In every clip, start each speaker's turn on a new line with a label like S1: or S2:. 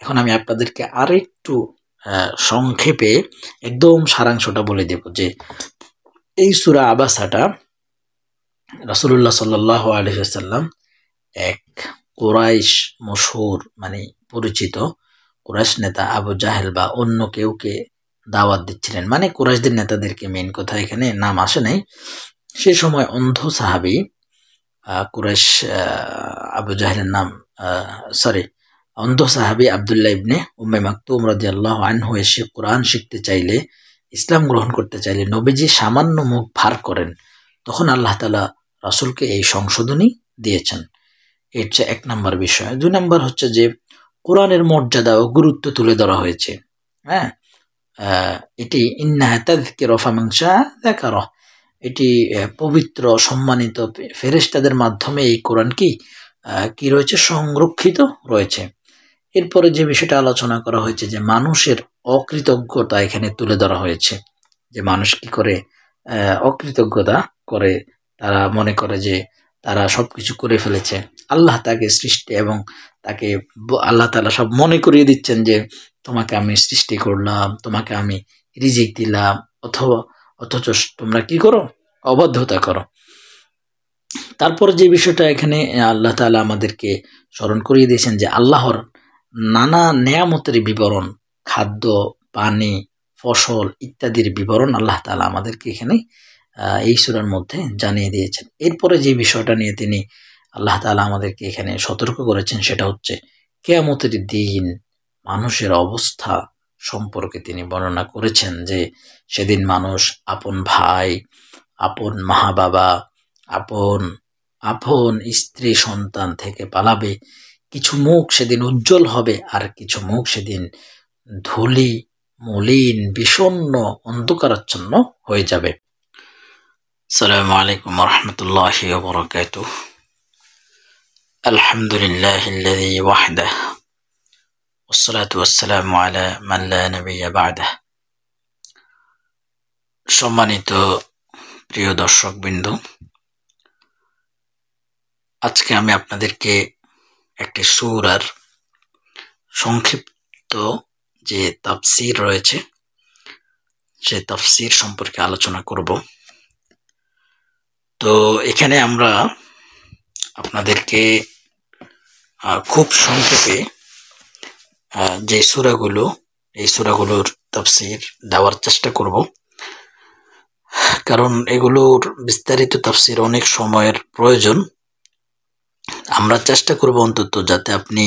S1: এখন আমি আপনাদেরকে আরেকটু সংক্ষেপে একদম সারাংশটা বলে দেব যে এই সূরা আবাসাটা রাসূলুল্লাহ সাল্লাল্লাহু আলাইহি ওয়াসাল্লাম এক কুরাইশ মশহুর মানে পরিচিত কুরাইশ নেতা আবু জাহেল বা অন্য কেউকে দাওয়াত দিচ্ছিলেন, মানে কুরাইশদের নেতাদেরকে, মেইন কথা এখানে নাম আসে নাই। সে সময় অন্ধ সাহাবী কুরাইশ আবু জাহেলের নাম সরি অন্ধ সাহাবী আব্দুল্লাহ ইবনে উম্মে মাকতুম রাদিয়াল্লাহু আনহু এসে কোরআন শিখতে চাইলে, ইসলাম গ্রহণ করতে চাইলে নবীজি সামান্য মুখ ভার করেন, তখন আল্লাহ তাআলা রাসূলকে এই সংশোধনী দিয়েছেন। এটা হচ্ছে এক নাম্বার বিষয়। দুই নাম্বার হচ্ছে যে কোরআনের মর্যাদা ও গুরুত্ব তুলে ধরা হয়েছে। হ্যাঁ, এটি ইন্নাহা তাযকিরা ফামান শাআ যাকারা, এটি পবিত্র সম্মানিত ফেরেশতাদের মাধ্যমে এই কোরআন কি রয়েছে, সংরক্ষিত রয়েছে। এরপরে যে বিষয়টা আলোচনা করা হয়েছে যে মানুষের অকৃতজ্ঞতা এখানে তুলে ধরা হয়েছে, যে মানুষ কি করে অকৃতজ্ঞতা করে, তারা মনে করে যে তারা সবকিছু করে ফেলেছে, আল্লাহ তাকে সৃষ্টি এবং তাকে আল্লাহ তাআলা সব মনে করিয়ে দিচ্ছেন যে তোমাকে আমি সৃষ্টি করলাম, তোমাকে আমি রিজিক দিলাম, অথচ তোমরা কি করো, অবাধ্যতা করো। তারপর যে বিষয়টা এখানে আল্লাহ তাআলা আমাদেরকে স্মরণ করিয়ে দিয়েছেন যে আল্লাহর নানা নেয়ামতের বিবরণ, খাদ্য, পানি, ফসল ইত্যাদির বিবরণ আল্লাহ তাআলা আমাদেরকে এখানে এই সূরার মধ্যে জানিয়ে দিয়েছেন। এরপরে যে বিষয়টা নিয়ে তিনি আল্লাহ তাআলা আমাদেরকে এখানে সতর্ক করেছেন সেটা হচ্ছে কিয়ামতের দিন মানুষের অবস্থা সম্পর্কে তিনি বর্ণনা করেছেন যে সেদিন মানুষ আপন ভাই, আপন মা বাবা, আপন আপন স্ত্রী সন্তান থেকে পালাবে। কিছু মুখ সেদিন উজ্জ্বল হবে আর কিছু মুখ সেদিন ধূলি মলিন বিষণ্ণ অন্ধকারাচ্ছন্ন হয়ে যাবে। আসসালামু আলাইকুম ওয়া রাহমাতুল্লাহি ওয়া বারাকাতুহু। আলহামদুলিল্লাহিল্লাযী ওয়াহদাহু ওয়াসসালাতু ওয়াসসালামু আলা মান লা নাবিয়্যা বা'দাহু। সম্মানিত প্রিয় দর্শকবৃন্দ, আজকে আমি আপনাদেরকে একটি সূরার সংক্ষিপ্ত যে তাফসীর রয়েছে সে তাফসীর সম্পর্কে আলোচনা করব। তো এখানে আমরা আপনাদেরকে খুব সংক্ষেপে যে সূরাগুলো, এই সূরাগুলোর তাফসীর দেওয়ার চেষ্টা করব, কারণ এগুলোর বিস্তারিত তাফসীর অনেক সময়ের প্রয়োজন। আমরা চেষ্টা করব অন্তত যাতে আপনি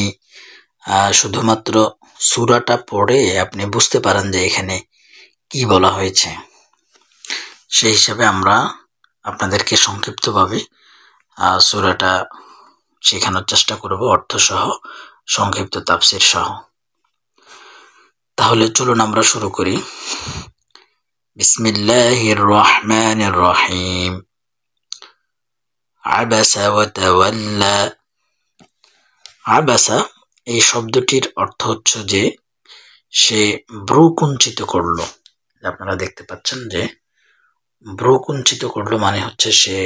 S1: শুধুমাত্র সূরাটা পড়ে আপনি বুঝতে পারেন যে এখানে কি বলা হয়েছে। সেই হিসাবে আমরা আপনাদেরকে সংক্ষিপ্তভাবে সূরাটা শেখানোর চেষ্টা করব, অর্থসহ সংক্ষিপ্ত তাফসীর সহ। তাহলে চলুন আমরা শুরু করি। বিসমিল্লাহির রহমানির রহিম। আবাসা ওয়া তাওয়াল্লা। আবাসা এই শব্দটির অর্থ হচ্ছে যে সে ভ্রু কুঞ্চিত করলো। আপনারা দেখতে পাচ্ছেন যে ভ্রু কুঞ্চিত করলো মানে হচ্ছে সে,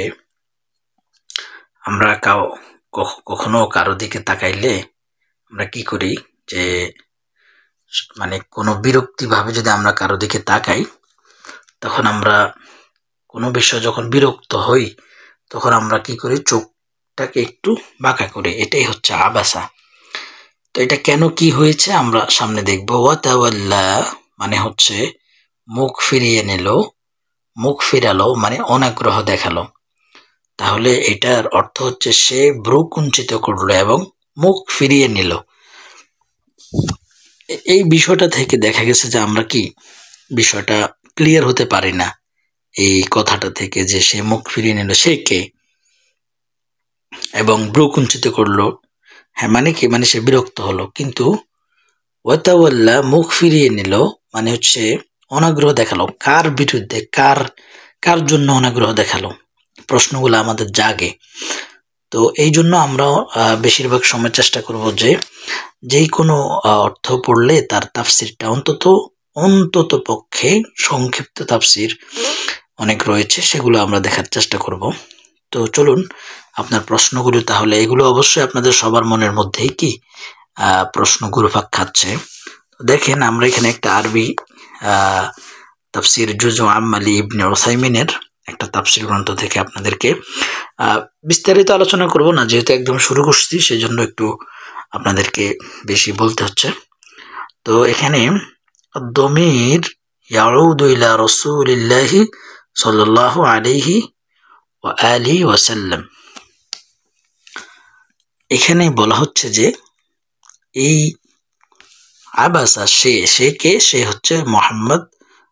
S1: আমরা কখনো কারো দিকে তাকাইলে আমরা কি করি যে মানে কোনো বিরক্তি ভাবে যদি আমরা কারো দিকে তাকাই, তখন আমরা কোনো বিষয় যখন বিরক্ত হই তখন আমরা কি করি, চোখটাকে একটু বাঁকা করি। এটাই হচ্ছে আবাসা। তো এটা কেন কি হয়েছে আমরা সামনে দেখব। ওয়া তাওয়াল্লা মানে হচ্ছে মুখ ফিরিয়ে নিল, মুখ ফিরালো মানে অনাগ্রহ দেখালো। তাহলে এটার অর্থ হচ্ছে সে ভ্রু কুঞ্চিত করলো এবং মুখ ফিরিয়ে নিল। এই বিষয়টা থেকে দেখা গেছে যে আমরা কি বিষয়টা ক্লিয়ার হতে পারি না এই কথাটা থেকে, যে সে মুখ ফিরিয়ে নিল সে কে, এবং ভ্রু কুঞ্চিত করলো হ্যাঁ মানে কি, মানে সে বিরক্ত হলো। কিন্তু ওয়া তাওয়াল্লা মুখ ফিরিয়ে নিল মানে হচ্ছে অনাগ্রহ দেখালো। কার বিরুদ্ধে, কার জন্য অনাগ্রহ দেখালো, প্রশ্নগুলো আমাদের জাগে। তো এই জন্য আমরা বেশিরভাগ সময় চেষ্টা করব যে যেই কোনো অর্থ পড়লে তার তাফসিরটা অন্তত পক্ষে সংক্ষিপ্ত তাফসির অনেক রয়েছে, সেগুলো আমরা দেখার চেষ্টা করব। তো চলুন আপনার প্রশ্নগুলো, তাহলে এগুলো অবশ্যই আপনাদের সবার মনের মধ্যেই কি প্রশ্ন ঘুরপাক খাচ্ছে। দেখেন আমরা এখানে একটা আরবি তাফসির জুজু আম্মালি ইবনে উসাইমিনের একটা তাফসির গ্রন্থ থেকে আপনাদেরকে বিস্তারিত আলোচনা করব না, যেহেতু একদম শুরু করছি সেই জন্য একটু আপনাদেরকে বেশি বলতে হচ্ছে। তো এখানে দমির ইয়াউদু ইলা রাসূলিল্লাহি সাল্লাল্লাহু আলাইহি ওয়া আলিহি ওয়াসাল্লাম, এখানে বলা হচ্ছে যে এই আবাসা সে কে? সে হচ্ছে মুহাম্মদ,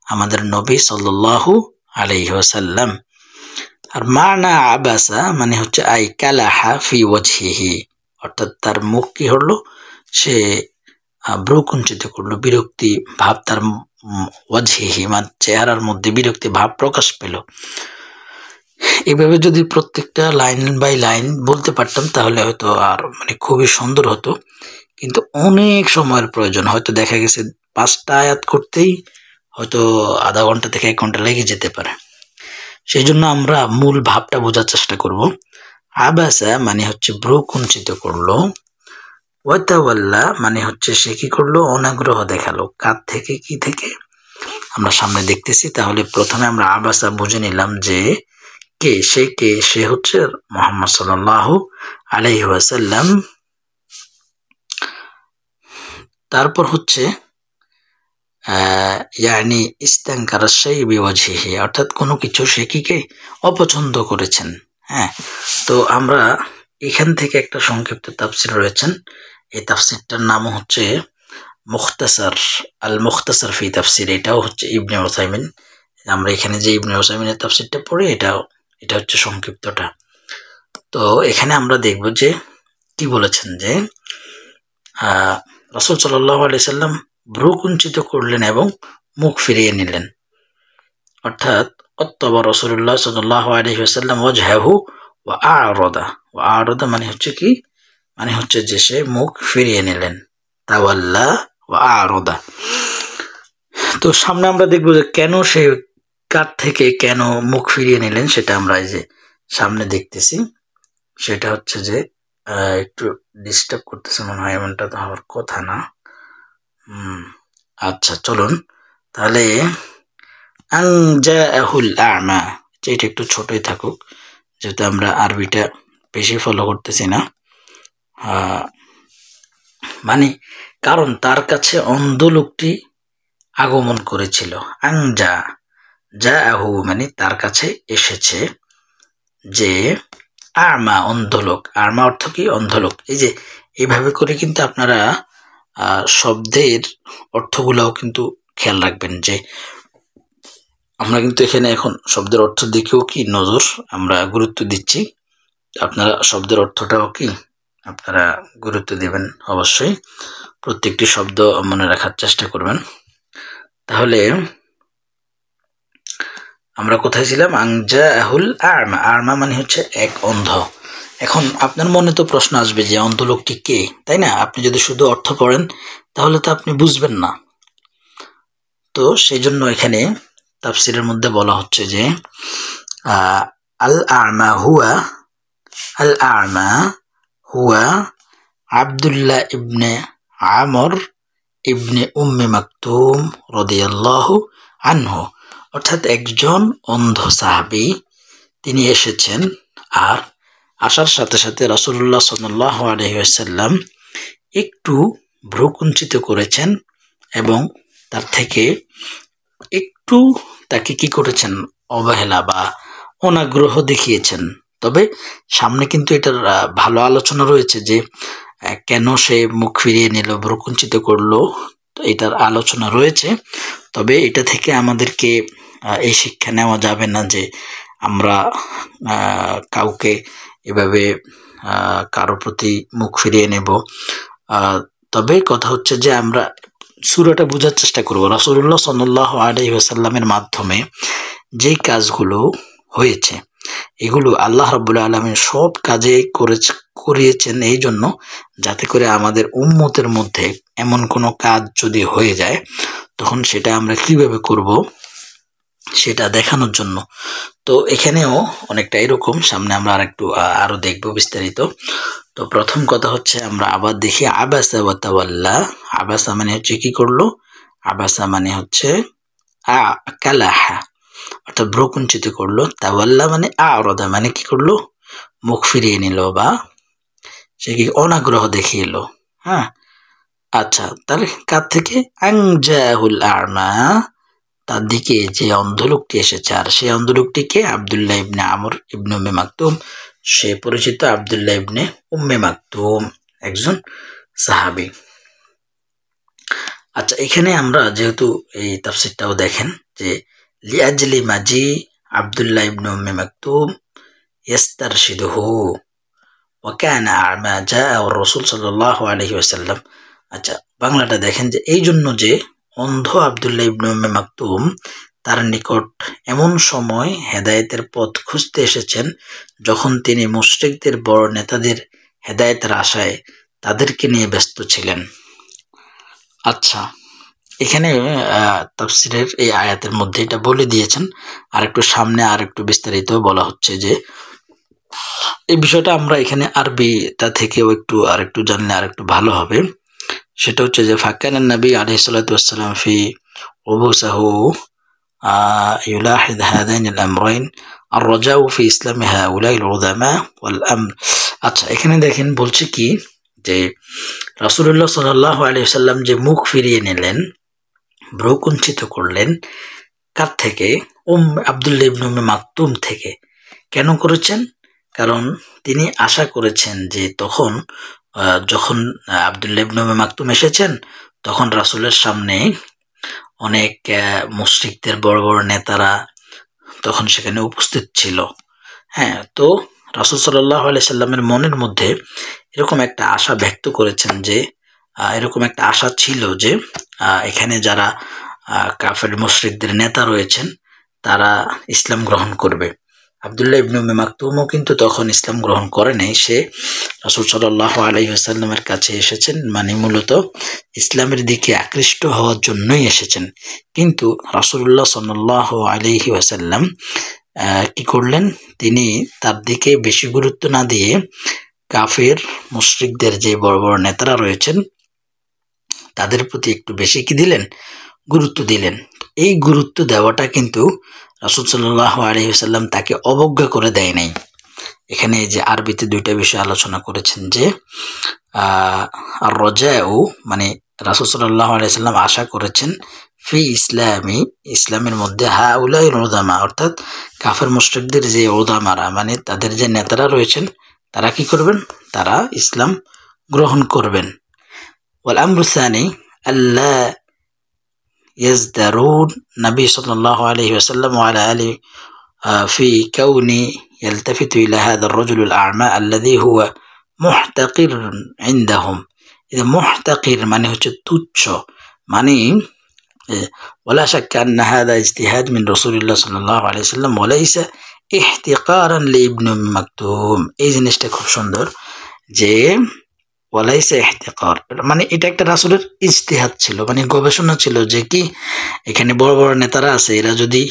S1: আমাদের নবী সাল্লাল্লাহু আলাইহি ওয়াসাল্লাম। আর মানা আবাসা মানে হচ্ছে আই কালাহা ফি ওয়াজহিহি, অর্থাৎ তার মুখ কি হলো, সে ভ্রু কুঞ্চিত করলো, বিরক্তি ভাব তার ওয়াজহিহি মানে চেহারার মধ্যে বিরক্তি ভাব প্রকাশ পেল। এইভাবে যদি প্রত্যেকটা লাইন বাই লাইন বলতে পারতাম তাহলে হয়তো আর মানে খুবই সুন্দর হতো, কিন্তু অনেক সময়ের প্রয়োজন। হয়তো দেখা গেছে 5টা আয়াত করতেই হয়তো আধা ঘন্টা থেকে 1 ঘন্টা লেগে যেতে পারে। সেই জন্য আমরা মূল ভাবটা বোঝার চেষ্টা করব। আবাসা মানে হচ্ছে ভ্রু কুঞ্চিত করলো, ওয়াতাওয়াল্লা মানে হচ্ছে সে কি করলো, অনাগ্রহ দেখালো। কার থেকে? কি থেকে? আমরা সামনে দেখতেছি। তাহলে প্রথমে আমরা আবাসা বুঝে নিলাম যে কে, সে কে? সে হচ্ছে মুহাম্মদ সাল্লাল্লাহু আলাইহি ওয়াসাল্লাম। তারপর হচ্ছে ইয়ানি ইস্তানকারা শাই বিওয়াজহিহি, অর্থাৎ কোনো কিছু সে কি অপছন্দ করেছেন। হ্যাঁ, তো আমরা এখান থেকে একটা সংক্ষিপ্ত তাফসির রয়েছেন, এই তাফসিরটার নাম হচ্ছে মুখতাসার আল মুখতাসার ফি তাফসির। এটাও হচ্ছে ইবনে উসাইমিন। আমরা এখানে যে ইবনে উসাইমিনের তাফসিরটা পড়ি এটা হচ্ছে সংক্ষিপ্তটা। তো এখানে আমরা দেখব যে কি বলেছেন, যে রাসূল সাল্লাল্লাহু আলাইহি সাল্লাম ভ্রু কুঞ্চিত করলেন এবং মুখ ফিরিয়ে নিলেন। অর্থাৎ অত্তবা রাসূলুল্লাহ সাল্লাল্লাহু আলাইহি ওয়াসাল্লাম ওয়াজহাহু ওয়া আ'রাদা মানে হচ্ছে কি, মানে হচ্ছে যে সে মুখ ফিরিয়ে নিলেন। তাওয়াল্লা ওয়া আ'রাদা। তো সামনে আমরা দেখব যে কেন সে, কার থেকে কেন মুখ ফিরিয়ে নিলেন, সেটা আমরা এই যে সামনে দেখতেছি। সেটা হচ্ছে যে একটু ডিস্টার্ব করতেছে মনে হয়, এমনটা তো হওয়ার কথা না। আচ্ছা চলুন তাহলে আনজাহুল আ'মা, এটা একটু ছোটই থাকুক যেহেতু আমরা আরবিটা বেশি ফলো করতেছি না। মানে কারণ তার কাছে অন্ধ লোকটি আগমন করেছিল। জাআহু মানে তার কাছে এসেছে, যে আ'মা অন্ধলোক। আ'মা অর্থ কি? অন্ধলোক। এই যে এইভাবে করে কিন্তু আপনারা শব্দের অর্থগুলোও কিন্তু খেয়াল রাখবেন, যে আমরা কিন্তু এখানে এখন শব্দের অর্থ দিকেও কি নজর আমরা গুরুত্ব দিচ্ছি। আপনারা শব্দের অর্থটাও কি আপনারা গুরুত্ব দিবেন, অবশ্যই প্রত্যেকটি শব্দ মনে রাখার চেষ্টা করবেন। তাহলে আমরা কোথায় ছিলাম? আনজাহুল আ'মা। আ'মা মানে হচ্ছে এক অন্ধ। এখন আপনার মনে তো প্রশ্ন আসবে যে অন্ধ লোকটি কে, তাই না? আপনি যদি শুধু অর্থ পড়েন তাহলে তো আপনি বুঝবেন না। তো সেই জন্য এখানে তাফসিরের মধ্যে বলা হচ্ছে যে আল আ'মা হুয়া আব্দুল্লাহ ইবনে আমর ইবনে উম্মে মাকতুম রাদিয়াল্লাহু আনহু, অর্থাৎ একজন অন্ধ সাহাবী, তিনি এসেছেন। আর আসার সাথে সাথে রাসূলুল্লাহ সাল্লাল্লাহু আলাইহি ওয়াসাল্লাম একটু ভ্রুকুঞ্চিত করেছেন এবং তার থেকে একটু তাকে কি করেছেন, অবহেলা বা অনাগ্রহ দেখিয়েছেন। তবে সামনে কিন্তু এটার ভালো আলোচনা রয়েছে যে কেন সে মুখ ফিরিয়ে নিল, ভ্রুকুঞ্চিত করলো, তো এটার আলোচনা রয়েছে। তবে এটা থেকে আমাদেরকে এই শিক্ষা নেওয়া যাবে না যে আমরা কাউকে এভাবে কারো প্রতি মুখ ফিরিয়ে নেব। তবে কথা হচ্ছে যে আমরা সূরাটা বোঝার চেষ্টা করব। রাসূলুল্লাহ সাল্লাল্লাহু আলাইহি ওয়াসাল্লামের মাধ্যমে যে কাজগুলো হয়েছে এগুলো আল্লাহ রাব্বুল আলামিন সব কাজে করিয়েছেন এই জন্য, যাতে করে আমাদের উম্মতের মধ্যে এমন কোনো কাজ যদি হয়ে যায় তখন সেটা আমরা কিভাবে করব সেটা দেখানোর জন্য। তো এখানেও অনেকটা এরকম, সামনে আমরা আরো দেখবো বিস্তারিত। তো প্রথম কথা হচ্ছে আমরা আবার দেখি আবাসা ওয়া তাওয়াল্লা। আবাসা মানে হচ্ছে কি করলো, আবাসা মানে হচ্ছে কালাহা, অর্থাৎ ভ্রু কুঞ্চিত করলো। তাওয়াল্লা মানে আরদা মানে কি করলো, মুখ ফিরিয়ে নিল বা সে কি অনাগ্রহ দেখিয়ে এলো। হ্যাঁ, আচ্ছা, তাহলে কার থেকে, আনজাহুল আ'মা, তার দিকে যে অন্ধ লোকটি এসেছে, আর সেই অন্ধ লোকটিকে আব্দুল্লাহ ইবনে আমর ইবনে উম্মে মাকতুম, সে পরিচিত আব্দুল্লাহ ইবনে উম্মে মাকতুম, একজন সাহাবী। আচ্ছা, এখানে আমরা যেহেতু এই তাফসীরটাও দেখেন যে লিআজলি মাজি আব্দুল্লাহ ইবনে উম্মে মাকতুম ইস্তারশিদুহু ওয়া কানা আ'মা জাআ রাসূল সাল্লাল্লাহু আলাইহি ওয়াসাল্লাম। আচ্ছা, বাংলাটা দেখেন যে এই জন্য যে অন্ধ আব্দুল্লাহ ইবনে উম্মে মাকতুম তার নিকট এমন সময় হেদায়েতের পথ খুঁজতে এসেছেন যখন তিনি মুশরিকদের বড় নেতাদের হেদায়েতের আশায় তাদেরকে নিয়ে ব্যস্ত ছিলেন। আচ্ছা, এখানে তাফসীরের এই আয়াতের মধ্যে এটা বলে দিয়েছেন, আর একটু সামনে আর একটু বিস্তারিত বলা হচ্ছে যে এই বিষয়টা আমরা এখানে আরবিটা থেকেও আর একটু জানলে আর একটু ভালো হবে। সেটা হচ্ছে যে ফাকানান নবী আলাইহিস সালাতু ওয়াস সালাম ফি উবুসাহু يلاحظ هذين الأمرين الرجاء في إسلام هؤلاء العظماء والأمر। আচ্ছা, এখানে দেখেন বলছে কি যে রাসূলুল্লাহ সাল্লাল্লাহু আলাইহি ওয়াসাল্লাম যে মুখ ফিরিয়ে নিলেন, ভ্রু কুঞ্চিত করলেন, কার থেকে, আব্দুল্লাহ ইবনে উম্মে মাকতুম থেকে। কেন করেছেন? কারণ তিনি আশা করেছেন যে যখন আব্দুল্লাহ ইবনে উম্মে মাকতুম এসেছেন, তখন রাসূলের সামনে অনেক মুশরিকদের বড় বড় নেতারা তখন সেখানে উপস্থিত ছিল। হ্যাঁ, তো রাসূল সাল্লাল্লাহু আলাইহি সাল্লামের মনের মধ্যে এরকম একটা আশা ব্যক্ত করেছেন যে এরকম একটা আশা ছিল যে এখানে যারা কাফের মুশরিকদের নেতা রয়েছেন তারা ইসলাম গ্রহণ করবে। আব্দুল্লাহ ইবনে উম্মে মাকতুমও কিন্তু তখন ইসলাম গ্রহণ করে নাই, সে রাসূল সাল্লাল্লাহু আলাইহি ওয়াসাল্লামের কাছে এসেছেন, মানে মূলত ইসলামের দিকে আকৃষ্ট হওয়ার জন্যই এসেছেন। কিন্তু রাসূলুল্লাহ সাল্লাল্লাহু আলাইহি ওয়াসাল্লাম কি করলেন, তিনি তার দিকে বেশি গুরুত্ব না দিয়ে কাফের মুশরিকদের যে বড় বড় নেতারা রয়েছেন তাদের প্রতি একটু বেশি কি দিলেন, গুরুত্ব দিলেন। এই গুরুত্ব দেওয়াটা কিন্তু রাসূল সাল্লাল্লাহু আলাইহি ওয়াসাল্লাম তাকে অবজ্ঞা করে দেয় নাই। এখানে যে আরবিতে দুইটা বিষয় আলোচনা করেছেন যে আর রজাউ মানে রাসূল সাল্লাল্লাহু আলাইহি ওয়াসাল্লাম আশা করেছেন ফি ইসলামি, ইসলামের মধ্যে হাউলাইল উলামা, অর্থাৎ কাফের মুশরিকদের যে উলামারা মানে তাদের যে নেতারা রয়েছেন তারা কি করবেন, তারা ইসলাম গ্রহণ করবেন। ওয়াল আমরু সানি আল্লা يزدرون النبي صلى الله عليه وسلم وعلى آله في كون يلتفت إلى هذا الرجل الأعمى الذي هو محتقر عندهم। إذا محتقر মানে হচ্ছে তুচ্ছ, মানে ولا شك أن هذا اجتهاد من رسول الله صلى الله عليه وسلم وليس احتقارا لابن أم مكتوم। এই জিনিসটা খুব সুন্দর যে ওয়ালাইসা ইহতিকার, মানে এটা একটা রাসূলের ইজতিহাদ ছিল, মানে গবেষণা ছিল যে কি এখানে বড় বড় নেতারা আছে, এরা যদি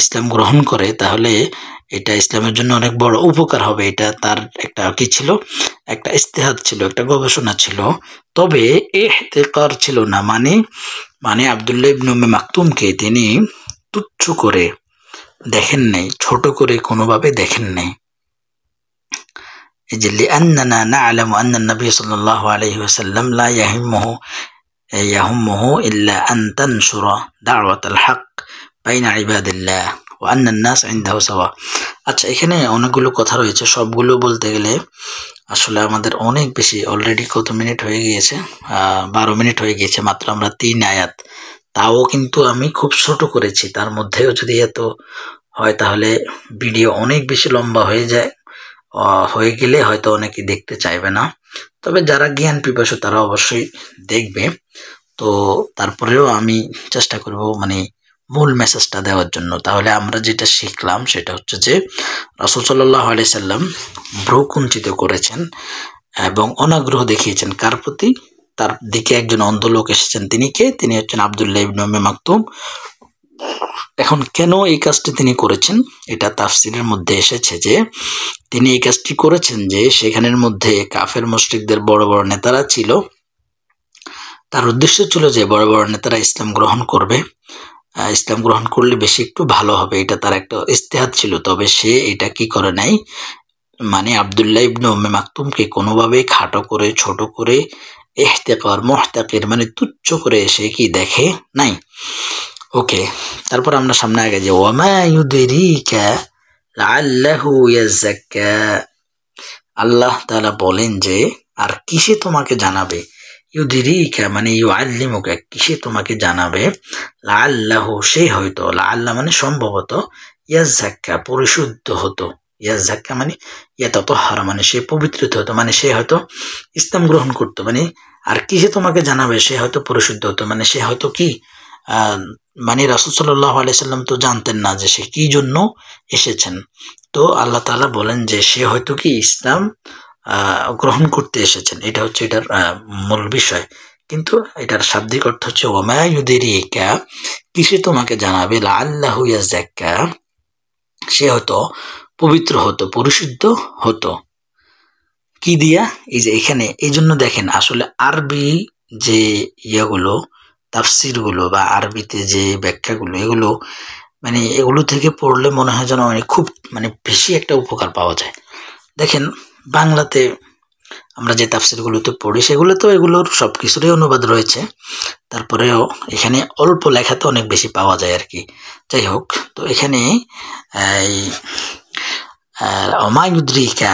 S1: ইসলাম গ্রহণ করে তাহলে এটা ইসলামের জন্য অনেক বড় উপকার হবে। এটা তার একটা কি ছিল, একটা ইজতিহাদ ছিল, একটা গবেষণা ছিল। তবে ইহতিকার ছিল না, মানে আব্দুল্লাহ ইবনে উম্মে মাকতুমকে তিনি তুচ্ছ করে দেখেন নাই, ছোট করে কোনোভাবে দেখেন নাই। لأننا نعلم أن النبي صلى الله عليه وسلم لا يهمه إلا أن تنشر دعوة الحق بين عباد الله وأن الناس عنده سواء। আচ্ছা, এখানে অনেকগুলো কথা রয়েছে, সবগুলো বলতে গেলে আসলে আমাদের অনেক বেশি, অলরেডি কত মিনিট হয়ে গিয়েছে, 12 মিনিট হয়ে গিয়েছে মাত্র, আমরা 3 আয়াত, তাও কিন্তু আমি খুব ছোট করেছি। তার মধ্যেও যদি এত হয় তাহলে ভিডিও অনেক বেশি লম্বা হয়ে যায়, হয়ে গেলে হয়তো অনেকে দেখতে চাইবে না। তবে যারা জ্ঞান পিপাসু তারা অবশ্যই দেখবে। তো তারপরেও আমি চেষ্টা করব মানে মূল মেসেজটা দেওয়ার জন্য। তাহলে আমরা যেটা শিখলাম সেটা হচ্ছে যে রাসূল সাল্লাল্লাহু আলাইহি সাল্লাম ভ্রু কুঞ্চিত করেছেন এবং অনাগ্রহ দেখিয়েছেন কার প্রতি, তার দিকে একজন অন্ধ লোক এসেছেন। তিনি কে? তিনি হচ্ছেন আব্দুল্লাহ ইবনে উম্মে মাকতুম, এখন কেন এই কাজটি তিনি করেছেন, এটা তাফসিরের মধ্যে এসেছে যে তিনি এই কাজটি করেছেন যে সেখানের মধ্যে কাফের মুশরিকদের বড় বড় নেতারা ছিল। তার উদ্দেশ্য ছিল যে বড় বড় নেতারা ইসলাম গ্রহণ করবে, ইসলাম গ্রহণ করলে বেশি একটু ভালো হবে, এটা তার একটা ইজতিহাদ ছিল। তবে সে এটা কি করে নাই, মানে আব্দুল্লাহ ইবনে উম্মে মাকতুমকে কোনোভাবেই খাটো করে, ছোট করে, ইহতিকার মুহতাকির মানে তুচ্ছ করে সে কি দেখে নাই। ওকে, তারপর আমরা সামনে আগে যে ওয়ামা ইউদরিকা লাআল্লাহু ইয়াযাক্কা, আল্লাহ তাআলা বলেন যে আর কিসে তোমাকে জানাবে, ইউদরিকা মানে ইউআল্লিমুকা কিসে তোমাকে জানাবে, লাআল্লাহু সে হয়তো, লাআল্লাহ মানে সম্ভবত, ইয়াযাক্কা পরিশুদ্ধ হতো, ইয়াযাক্কা মানে ইয়াতাতাহহারা মানে সে পবিত্রিত হতো, মানে সে হয়তো ইসলাম গ্রহণ করতো, মানে আর কিসে তোমাকে জানাবে সে হয়তো পরিশুদ্ধ হতো, মানে সে হয়তো কি মানে রাসূল সাল্লাল্লাহু আলাইহি সাল্লাম তো জানতেন না যে সে কি জন্য এসেছেন। তো আল্লাহ তাআলা বলেন যে সে হয়তো কি ইসলাম গ্রহণ করতে এসেছেন, এটা হচ্ছে এটার মূল বিষয়। কিন্তু এটার শাব্দিক অর্থ হচ্ছে ওয়ামা ইউদরিকা কিসে তোমাকে জানাবে, লাআল্লাহু ইয়াযাক্কা সে হয়তো পবিত্র হতো, পরিশুদ্ধ হতো। কি দিয়া, এই যে এখানে এই জন্য দেখেন আসলে আরবি যে ইয়েগুলো তাফসিরগুলো বা আরবিতে যে ব্যাখ্যাগুলো এগুলো মানে এগুলো থেকে পড়লে মনে হয় যেন মানে খুব মানে বেশি একটা উপকার পাওয়া যায়। দেখেন বাংলাতে আমরা যে তাফসিরগুলোতে পড়ি সেগুলো তো এগুলোর সব কিছুরই অনুবাদ রয়েছে, তারপরেও এখানে অল্প লেখাতে অনেক বেশি পাওয়া যায় আর কি। যাই হোক, তো এখানে এই ওমা ইউদরিকা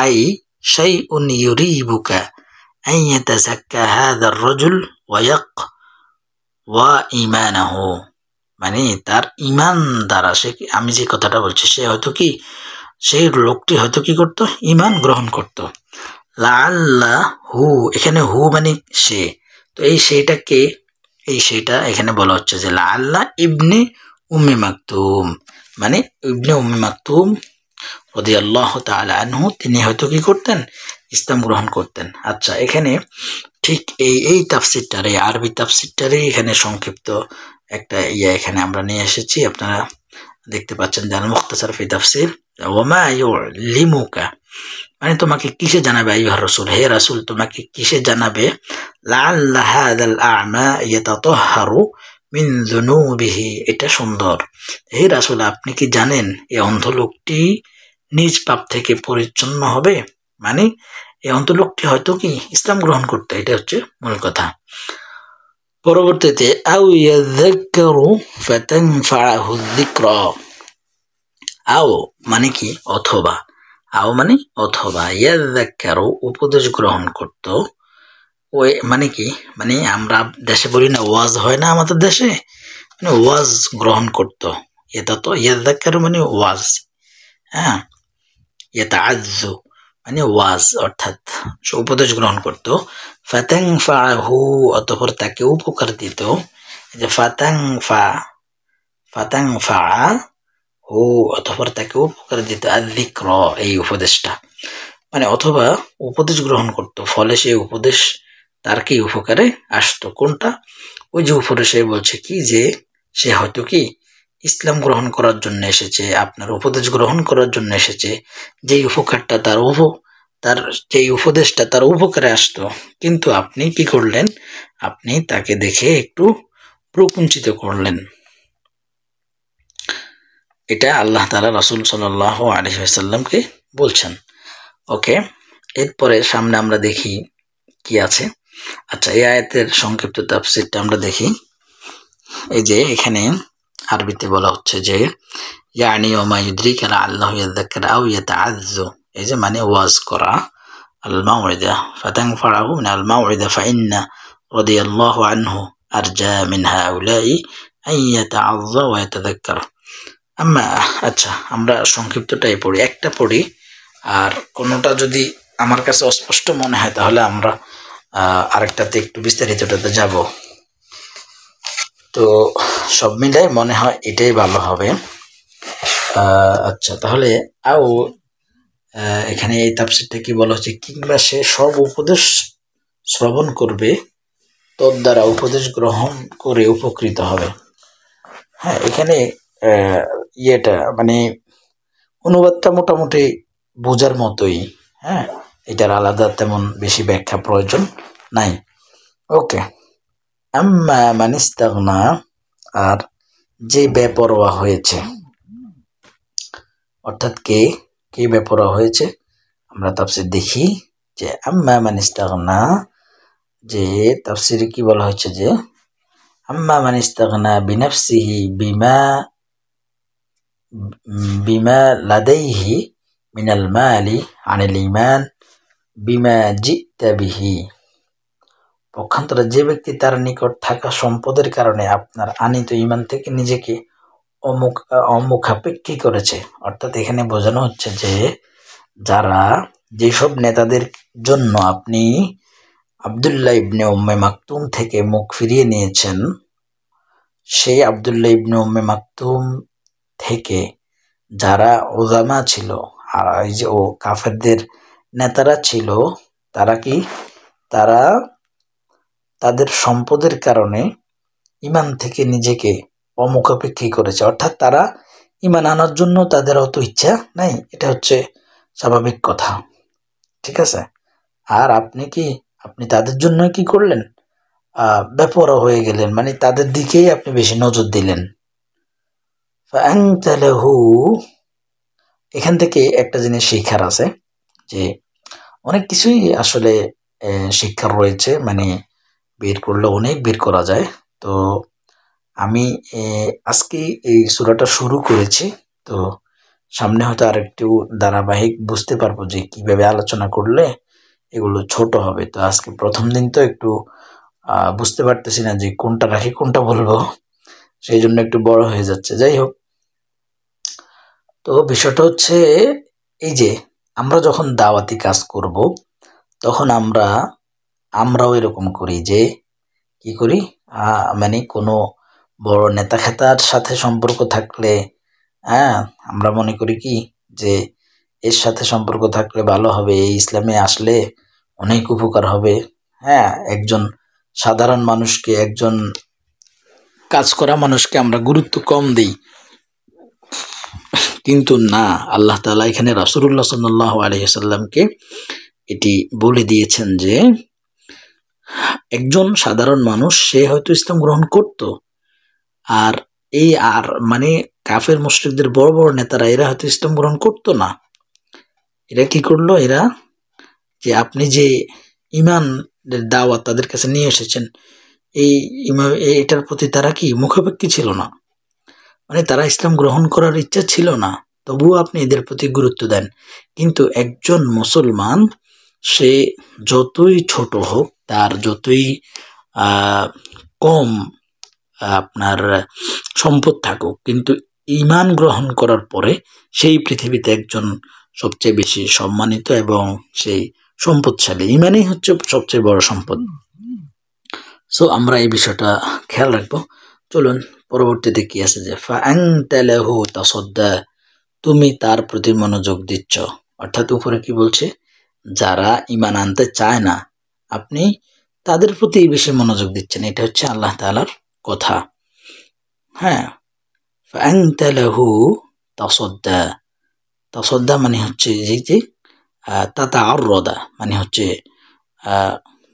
S1: আই শাইউন ইউরিবুকা আন ইয়াতাযাক্কা হাযার রাজুল ওয়া ঈমানাহু, মানে তার ঈমান দ্বারা সে, আমি যে কথাটা বলছি সে হয়তো কি, সেই লোকটি হয়তো কি করত, ঈমান গ্রহণ করত। লাআল্লাহু এখানে হু মানে সে, তো এই সেইটাকে, এই সেইটা এখানে বলা হচ্ছে যে লাআল্লাহ ইবনে উম্মে মাকতুম, মানে ইবনে উম্মে মাকতুম রাদিয়াল্লাহু তাআলা আনহু তিনি হয়তো কি করতেন, ইসলাম গ্রহণ করতেন। আচ্ছা, এখানে ঠিক এই তাফসিরটার, এই আরবি তাফসিরটারই এখানে সংক্ষিপ্ত একটা এখানে আমরা নিয়ে এসেছি। আপনারা দেখতে পাচ্ছেন যে আল মুখতাসার ফি তাফসির, ওয়ামা ইউলিমুকা মানে তোমাকে কিসে জানাবে, আইয়ুহা রাসূল হে রাসূল তোমাকে কিসে জানাবে, লাআল্লা হাযাল আ'মা ইয়াতাতাহহারু মিন যুনুবিহি, এটা সুন্দর, হে রাসূল আপনি কি জানেন এই অন্ধ লোকটি নিজ পাপ থেকে পরিচ্ছন্ন হবে, মানে এই অন্ধ লোকটি হয়তো কি ইসলাম গ্রহণ করতে, এটা হচ্ছে মূল কথা। পরবর্তীতে আও ইয়াযাক্কারু ফাতানফাআহু যিকরা, আও মানে কি অথবা, আও মানে অথবা, ইয়াযাক্কারু উপদেশ গ্রহণ করত, ওই মানে কি, মানে আমরা দেশে বলি না ওয়াজ হয় না আমাদের দেশে, মানে ওয়াজ গ্রহণ করত, এটা তো ইয়াযাক্কারু মানে ওয়াজ, হ্যাঁ, ইয়াতাআযযু মানে ওয়াজ অর্থাৎ উপদেশ গ্রহণ করত, ফাতানফাআহু অতঃপর তাকে উপকার দিত, যে ফাতানফাআহু অতঃপর তাকে উপকার দিত, আয-যিকর এই উপদেশটা, মানে অথবা উপদেশ গ্রহণ করত ফলে সেই উপদেশ তার কি উপকারে আসতো, কোনটা, ওই যে উপরে সে বলছে কি যে সে হয়তো কি ইসলাম গ্রহণ করার জন্য এসেছে, আপনার উপদেশ গ্রহণ করার জন্য এসেছে, যেই উপকারটা তার যেই উপদেশটা তার উপকারে আসতো, কিন্তু আপনি কি করলেন, আপনি তাকে দেখে একটু প্রকুঞ্চিত করলেন। এটা আল্লাহ তাআলা রাসূল সাল্লাল্লাহু আলাইহি ওয়াসাল্লামকে বলছেন। ওকে, এরপরে সামনে আমরা দেখি কি আছে। আচ্ছা, এই আয়াতের সংক্ষিপ্ত তাফসীরটা আমরা দেখি। এই যে এখানে আরবিতে বলা হচ্ছে যে ইয়ানি ওমা ইউদরিকা লাআল্লাহু ইয়াযাক্কারু আও ইয়াতাআযযু, এই যে মানে ওয়াজ করা, আল মাউইদা ফাতানফাআহু মিন আল মাউইদা ফাইন্না রাদিয়াল্লাহু আনহু আরজা মিন হাউলাই আন ইয়াতাআযযা ওয়া ইয়াতাযাক্কার। আচ্ছা, আমরা সংক্ষিপ্তটাই পড়ি, একটা পড়ি, আর কোনোটা যদি আমার কাছে অস্পষ্ট মনে হয় তাহলে আমরা আরেকটাতে একটু বিস্তারিতটাতে যাব। তো সব মিলাই মনে হয় এটাই ভালো হবে। আচ্ছা, তাহলে আও এখানে এই তাফসীরটা কি বলা হচ্ছে, কিংবা সে সব উপদেশ শ্রবণ করবে, তোর দ্বারা উপদেশ গ্রহণ করে উপকৃত হবে। হ্যাঁ, এখানে ইয়েটা মানে অনুবাদটা মোটামুটি বোঝার মতোই। হ্যাঁ, এটার আলাদা তেমন বেশি ব্যাখ্যা প্রয়োজন নাই। ওকে, আম্মা মান ইস্তাগনা, আর যে বেপরোয়া হয়েছে, অর্থাৎ কে বেপরোয়া হয়েছে। আমরা তাফসীর দেখি যে আম্মা মান ইস্তাগনা, যে তাফসীরে কি বলা হয়েছে যে আম্মা মান ইস্তাগনা বিনাফসিহি বিমা লাদাইহি মিনাল মালি আনিল ঈমান বিমা জিতা বিহি। পক্ষান্তরে যে ব্যক্তি তার নিকট থাকা সম্পদের কারণে আপনার আনিত ঈমান থেকে নিজেকে অমুখাপেক্ষী করেছে। অর্থাৎ এখানে বোঝানো হচ্ছে যে যারা যেসব নেতাদের জন্য আপনি আব্দুল্লাহ ইবনে উম্মে মাকতুম থেকে মুখ ফিরিয়ে নিয়েছেন, সেই আব্দুল্লাহ ইবনে উম্মে মাকতুম থেকে যারা ওলামা ছিল আর এই যে কাফেরদের নেতারা ছিল, তারা তাদের সম্পদের কারণে ঈমান থেকে নিজেকে অমুখাপেক্ষী করেছে। অর্থাৎ তারা ঈমান আনার জন্য তাদের অত ইচ্ছা নাই, এটা হচ্ছে স্বাভাবিক কথা। ঠিক আছে, আর আপনি তাদের জন্য কি করলেন, বেপরোয়া হয়ে গেলেন, মানে তাদের দিকেই আপনি বেশি নজর দিলেন। ফাআনতা লাহু, এখান থেকে একটা জিনিস শিক্ষার আছে যে অনেক কিছুই আসলে শিক্ষার রয়েছে, মানে বের করলে অনেক বের করা যায়। তো আমি আজকে এই সূরাটা শুরু করেছি, তো সামনে হয়তো আরেকটু ধারাবাহিক বুঝতে পারবো যে কিভাবে আলোচনা করলে এগুলো ছোট হবে। তো আজকে প্রথম দিন তো একটু বুঝতে পারতেছি না যে কোনটা রাখি কোনটা বলবো, সেই জন্য একটু বড় হয়ে যাচ্ছে। যাই হোক, তো বিষয়টা হচ্ছে এই যে আমরা যখন দাওয়াতি কাজ করব তখন আমরাও এরকম করি যে কি করি, মানে কোনো বড় নেতা খেতার সাথে সম্পর্ক থাকলে আমরা মনে করি কি যে এর সাথে সম্পর্ক থাকলে ভালো হবে, এই ইসলামে আসলে অনেক উপকার হবে। একজন সাধারণ মানুষকে, একজন কাজ করা মানুষকে আমরা গুরুত্ব কম দিই, কিন্তু না, আল্লাহ তাআলা এখানে রাসূলুল্লাহ সাল্লাল্লাহু আলাইহি ওয়াসাল্লামকে এটি বলে দিয়েছেন যে একজন সাধারণ মানুষ সে হয়তো ইসলাম গ্রহণ করত, আর মানে কাফের মুশরিকদের বড় বড় নেতারা এরা হয়তো ইসলাম গ্রহণ করতো না। এরা কি করলো, এরা যে আপনি যে ঈমানের দাওয়াত তাদের কাছে নিয়ে এসেছেন, এটার প্রতি তারা কি মুখাপেক্ষী ছিল না, মানে তারা ইসলাম গ্রহণ করার ইচ্ছা ছিল না, তবুও আপনি এদের প্রতি গুরুত্ব দেন। কিন্তু একজন মুসলমান সে যতই ছোট হোক, তার যতই কম আপনার সম্পদ থাকুক, কিন্তু ঈমান গ্রহণ করার পরে সেই পৃথিবীতে একজন সবচেয়ে বেশি সম্মানিত এবং সেই সম্পদশালী। ঈমানই হচ্ছে সবচেয়ে বড় সম্পদ। সো আমরা এই বিষয়টা খেয়াল রাখবো। চলুন পরবর্তীতে কি আছে যে ফাআনতা লাহু তাসাদ্দা, তুমি তার প্রতি মনোযোগ দিচ্ছ। অর্থাৎ উপরে কি বলছে, যারা ঈমান আনতে চায় না আপনি তাদের প্রতি বেশি মনোযোগ দিচ্ছেন, এটা হচ্ছে আল্লাহ তাআলার কথা। ফাআনতা লাহু তাসাদ্দা, তাসাদ্দা মানে হচ্ছে যে তাতাআররাদা, মানে হচ্ছে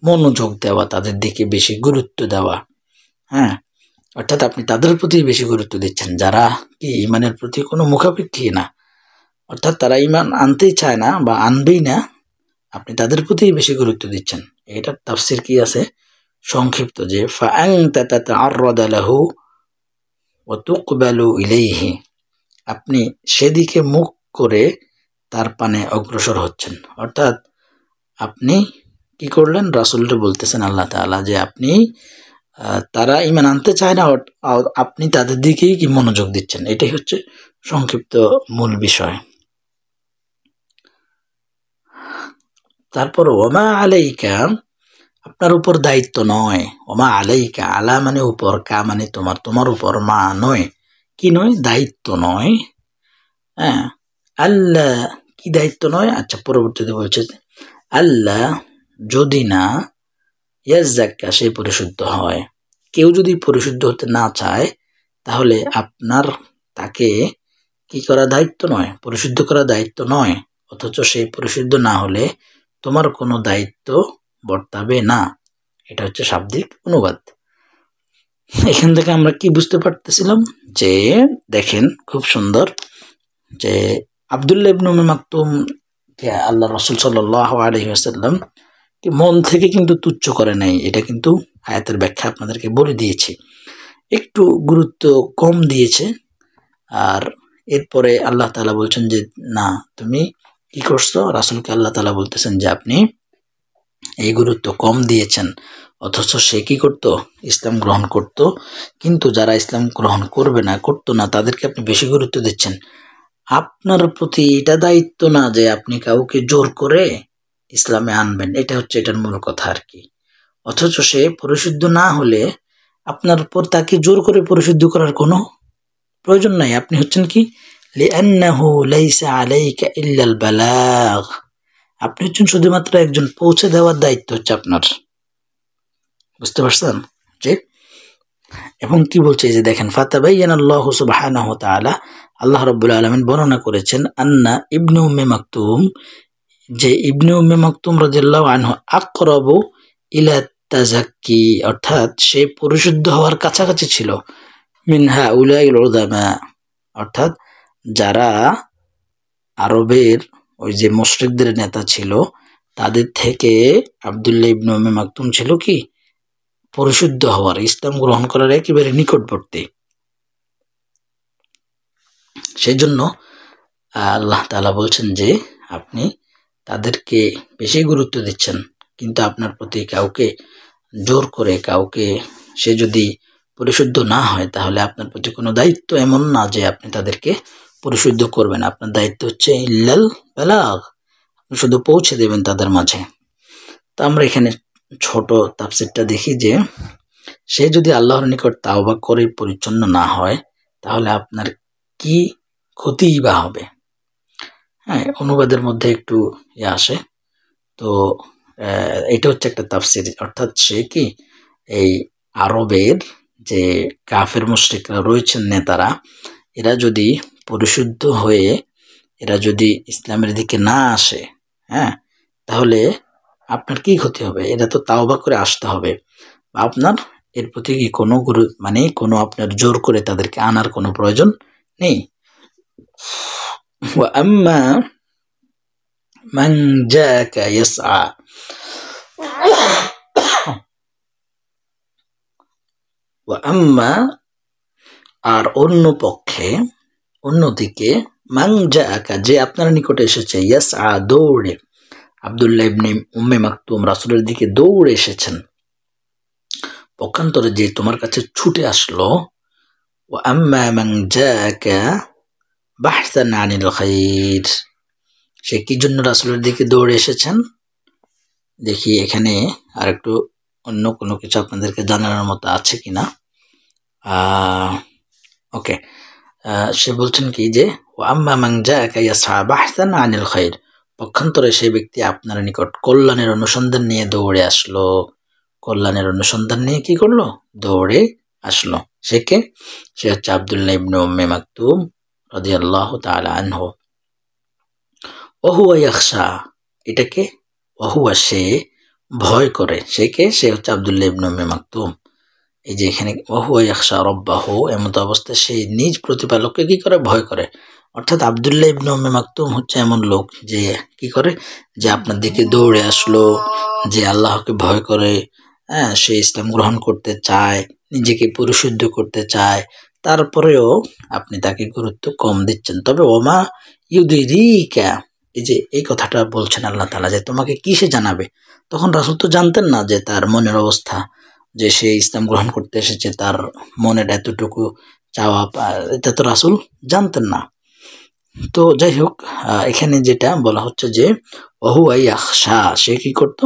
S1: মনোযোগ দেওয়া, তাদের দিকে বেশি গুরুত্ব দেওয়া। অর্থাৎ আপনি তাদের প্রতি বেশি গুরুত্ব দিচ্ছেন যারা কি ঈমানের প্রতি কোনো মুখাপেক্ষী না, অর্থাৎ তারা ঈমান আনতেই চায় না বা আনবেই না, আপনি তাদের প্রতি বেশি গুরুত্ব দিচ্ছেন। এটার তাফসীর কি আছে সংক্ষিপ্ত যে ফাআনতা তাতাআররাদা লাহু ওয়া তুকবালু ইলাইহি, আপনি সেদিকে মুখ করে তার পানে অগ্রসর হচ্ছেন। অর্থাৎ আপনি কি করলেন, রাসূলকে বলতেছেন আল্লাহ তাআলা যে আপনি তারা ঈমান আনতে চায় না, আপনি তাদের দিকেই কি মনোযোগ দিচ্ছেন। এটাই হচ্ছে সংক্ষিপ্ত মূল বিষয়। তারপর ওমা আলাইকা, আপনার উপর দায়িত্ব নয়। ওমা আলাইকা, আলা মানে উপর, কা মানে তোমার উপর, মা নয়, কি নয়, দায়িত্ব নয়। আল্লাহ, কি দায়িত্ব নয়, আচ্ছা পরবর্তীতে বলছে আল্লাহ যদি না ইয়াজ্জাক্কা, সে পরিশুদ্ধ হয়। কেউ যদি পরিশুদ্ধ হতে না চায় তাহলে আপনার তাকে কি করা দায়িত্ব নয়, পরিশুদ্ধ করা দায়িত্ব নয়, অথচ সেই পরিশুদ্ধ না হলে তোমার কোনো দায়িত্ব বর্তাবে না। এটা হচ্ছে শাব্দিক অনুবাদ। এখান থেকে আমরা কি বুঝতে পারতেছিলাম যে দেখেন খুব সুন্দর যে আব্দুল্লাহ ইবনে উম্মে মাকতুম কে আল্লাহ রাসূল সাল্লাল্লাহু আলাইহি ওয়াসাল্লাম কি মন থেকে কিন্তু তুচ্ছ করে নাই। এটা কিন্তু আয়াতের ব্যাখ্যা আপনাদেরকে বলে দিয়েছি, একটু গুরুত্ব কম দিয়েছে। আর এরপরে আল্লাহ তাআলা বলছেন যে না তুমি কি করছো, রাসূলকে আল্লাহ তাআলা বলতেছেন যে আপনি এই গুরুত্ব কম দিয়েছেন, অথচ সে কি করত, ইসলাম গ্রহণ করত। কিন্তু যারা ইসলাম গ্রহণ করবে না, করতো না, তাদেরকে আপনি বেশি গুরুত্ব দিচ্ছেন। আপনার প্রতি এটা দায়িত্ব না যে আপনি কাউকে জোর করে ইসলামে আনবেন, এটা হচ্ছে এটার মূল কথা আর কি। অথচ সে পরিশুদ্ধ না হলে আপনার উপর তাকে জোর করে পরিশুদ্ধ করার কোনো প্রয়োজন নাই। আপনি হচ্ছেন কি লিআন্নাহু লাইসা আলাইকা ইল্লাল বালাগ, আপনি হচ্ছেন শুধুমাত্র একজন পৌঁছে দেওয়ার দায়িত্ব হচ্ছে আপনার। বুঝতে পারছেন যে এবং কি বলছে যে দেখেন ফাতাবায়ানাল্লাহু সুবহানাহু ওয়া তাআলা, আল্লাহ রাব্বুল আলামিন বর্ণনা করেছেন আন্না ইবনে উম্মে মাকতুম, যে ইবনে উম্মে মাকতুম রাদিয়াল্লাহু আনহু আকরাবু ইলা তাযাক্কি, অর্থাৎ সে পরিশুদ্ধ হওয়ার কাছাকাছি ছিল মিন হাউলাইল উলামা, অর্থাৎ যারা আরবের ওই যে মুশরিকদের নেতা ছিল তাদের থেকে আব্দুল্লাহ ইবনে উম্মে মাকতুম ছিল কি পরিশুদ্ধ হওয়ার, ইসলাম গ্রহণ করার একেবারে নিকটবর্তী। সেই জন্য আল্লাহ তাআলা বলছেন যে আপনি তাদেরকে বেশি গুরুত্ব দিচ্ছেন, কিন্তু আপনার প্রতি কাউকে জোর করে কাউকে সে যদি পরিশুদ্ধ না হয় তাহলে আপনার প্রতি কোনো দায়িত্ব এমন না যে আপনি তাদেরকে পরিশুদ্ধ করবেন। আপনার দায়িত্ব হচ্ছে ইল্লাল বালাগ, আপনি শুধু পৌঁছে দেবেন তাদের মাঝে। তো আমরা এখানে ছোট তাফসীরটা দেখি যে সে যদি আল্লাহর নিকট তাওবা করে পরিচ্ছন্ন না হয় তাহলে আপনার কি ক্ষতি বা হবে। হ্যাঁ, অনুবাদের মধ্যে একটু আসে। তো এটা হচ্ছে একটা তাফসীর, অর্থাৎ সে কি এই আরবের যে কাফের মুশরিকরা রয়েছেন নেতারা, এরা যদি পরিশুদ্ধ হয়ে এরা যদি ইসলামের দিকে না আসে, হ্যাঁ, তাহলে আপনার কি ক্ষতি হবে। এরা তো তাওবা করে আসতে হবে, আপনার এর প্রতি কি কোনো মানে কোনো আপনার জোর করে তাদেরকে আনার কোনো প্রয়োজন নেই। ওয়া আম্মা মান জাআকা ইয়াসআ, ওয়া আম্মা আর অন্য পক্ষে অন্যদিকে মান জাআকা যে আপনার নিকটে এসেছে, ইয়াসআ দৌড়ে, আব্দুল্লাহ ইবনে উম্মে মাকতুম রাসূলের দিকে দৌড়ে এসেছেন, পক্ষান্তরে যে তোমার কাছে ছুটে আসলো। ওয়া আম্মা মান জাআকা বাহসান আনিল খাইর, সে কি জন্য রাসূলের দিকে দৌড়ে এসেছেন। দেখি এখানে আর একটু অন্য কোনো কিছু আপনাদেরকে জানানোর মতো আছে কিনা। ওকে, সে বলছেন কি যে ওয়া আম্মা মান জাআকা ইয়াসআ বাহসান আনিল খাইর, পক্ষান্তরে সেই ব্যক্তি আপনার নিকট কল্যাণের অনুসন্ধান নিয়ে দৌড়ে আসলো। কল্যাণের অনুসন্ধান নিয়ে কি করলো, দৌড়ে আসলো। সে কে, সে হচ্ছে আব্দুল্লাহ ইবনে উম্মে মাকতুম রাদিয়াল্লাহু তাআলা আনহু। ওয়া হুয়া ইয়াখশা, এটাকে ওয়া হুয়া সে ভয় করে, সে কে, সে হচ্ছে আব্দুল্লাহ ইবনে উম্মে মাকতুম। এই যে এখানে ওয়া হুয়া ইয়াখশা রাব্বাহু, এমন অবস্থায় সে নিজ প্রতিপালককে কি করে, ভয় করে। অর্থাৎ আব্দুল্লাহ ইবনে উম্মে মাকতুম হচ্ছে এমন লোক যে কি করে, যে আপনার দিকে দৌড়ে আসলো, যে আল্লাহকে ভয় করে, হ্যাঁ, সে ইসলাম গ্রহণ করতে চায়, নিজেকে পরিশুদ্ধ করতে চায়, তারপরেও আপনি তাকে গুরুত্ব কম দিচ্ছেন। তবে ওমা ইউদিরিকা, এই যে এই কথাটা বলছেন আল্লাহ তাআলা যে তোমাকে কিসে জানাবে, তখন রাসূল তো জানতেন না যে তার মনের অবস্থা, যে সে ইসলাম গ্রহণ করতে এসেছে, তার মনের এতটুকু চাওয়া, এটা তো রাসূল জানতেন না। তো যাই হোক, এখানে যেটা বলা হচ্ছে যে ওহুয়া ইয়াখশা, সে কি করত,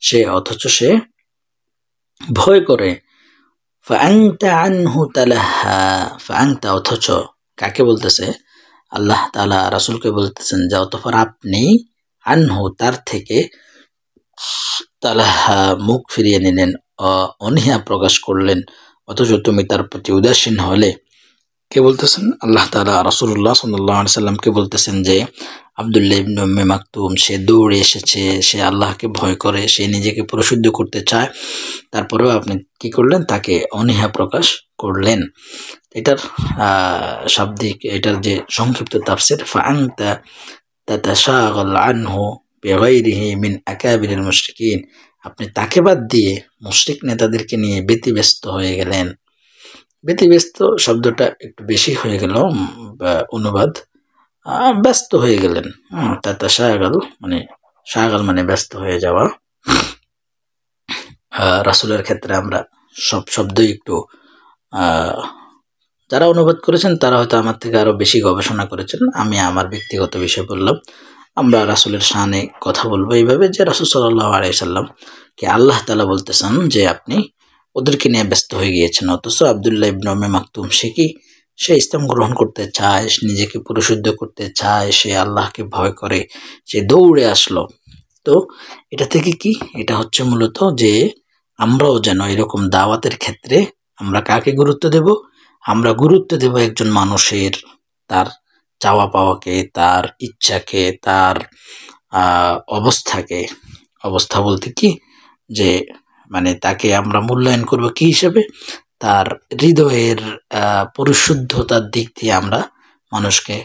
S1: সে অথচ সে ভয় করে। ফাআনতা আনহু তালাহা, ফাআনতা অথচ কাকে বলতেছে, আল্লাহ তাআলা রাসূলকে বলতেছেন যে অতঃপর আপনি আনহু তার থেকে তালাহা মুখ ফিরিয়ে নিলেন, অনীহা প্রকাশ করলেন, অথচ তুমি তার প্রতি উদাসীন হলে। কে বলতেছেন? আল্লাহ তাআলা রাসূলুল্লাহ সাল্লাল্লাহু আলাইহি সাল্লামকে বলতেছেন যে আব্দুল্লাহ ইবনে উম্মে মাকতুম সে দৌড়ে এসেছে, সে আল্লাহকে ভয় করে, সে নিজেকে পরিশুদ্ধ করতে চায়, তারপরেও আপনি কি করলেন? তাকে অনীহা প্রকাশ করলেন। এটার শাব্দিক, এটার যে সংক্ষিপ্ত তাফসীর, ফাআনতা তাতাশাগাল আনহু বিগাইরিহি মিন আকাবিরিল মুশরিকিন, আপনি তাকে বাদ দিয়ে মুশরিক নেতাদেরকে নিয়ে ব্যতিব্যস্ত হয়ে গেলেন। ব্যতিব্যস্ত শব্দটা একটু বেশি হয়ে গেল অনুবাদ, ব্যস্ত হয়ে গেলেন। তাতাশাগাল মানে শাগাল মানে ব্যস্ত হয়ে যাওয়া। রাসূলের ক্ষেত্রে আমরা সব শব্দই একটু যারা অনুবাদ করেছেন তারা হয়তো আমার থেকে আরো বেশি গবেষণা করেছেন, আমি আমার ব্যক্তিগত বিষয় বললাম। আমরা রাসূলের শানে কথা বলবো এইভাবে যে রাসূল সাল্লাল্লাহু আলাইহি সাল্লাম কে আল্লাহ তাআলা বলতেছেন যে আপনি ওদেরকে নিয়ে ব্যস্ত হয়ে গিয়েছেন, অথচ আব্দুল্লাহ ইবনে উম্মে মাকতুম সে ইসলাম গ্রহণ করতে চায়, সে নিজেকে পরিশুদ্ধ করতে চায়, সে আল্লাহকে ভয় করে, সে দৌড়ে আসলো। তো এটা থেকে কি, এটা হচ্ছে মূলত যে আমরাও যেন এরকম দাওয়াতের ক্ষেত্রে আমরা কাকে গুরুত্ব দেব? আমরা গুরুত্ব দেব একজন মানুষের তার চাওয়া পাওয়াকে, তার ইচ্ছাকে, তার অবস্থাকে। অবস্থা বলতে কি, যে মানে তাকে আমরা মূল্যায়ন করব কি হিসেবে? তার হৃদয়ের পরিশুদ্ধতার দিক দিয়ে আমরা মানুষকে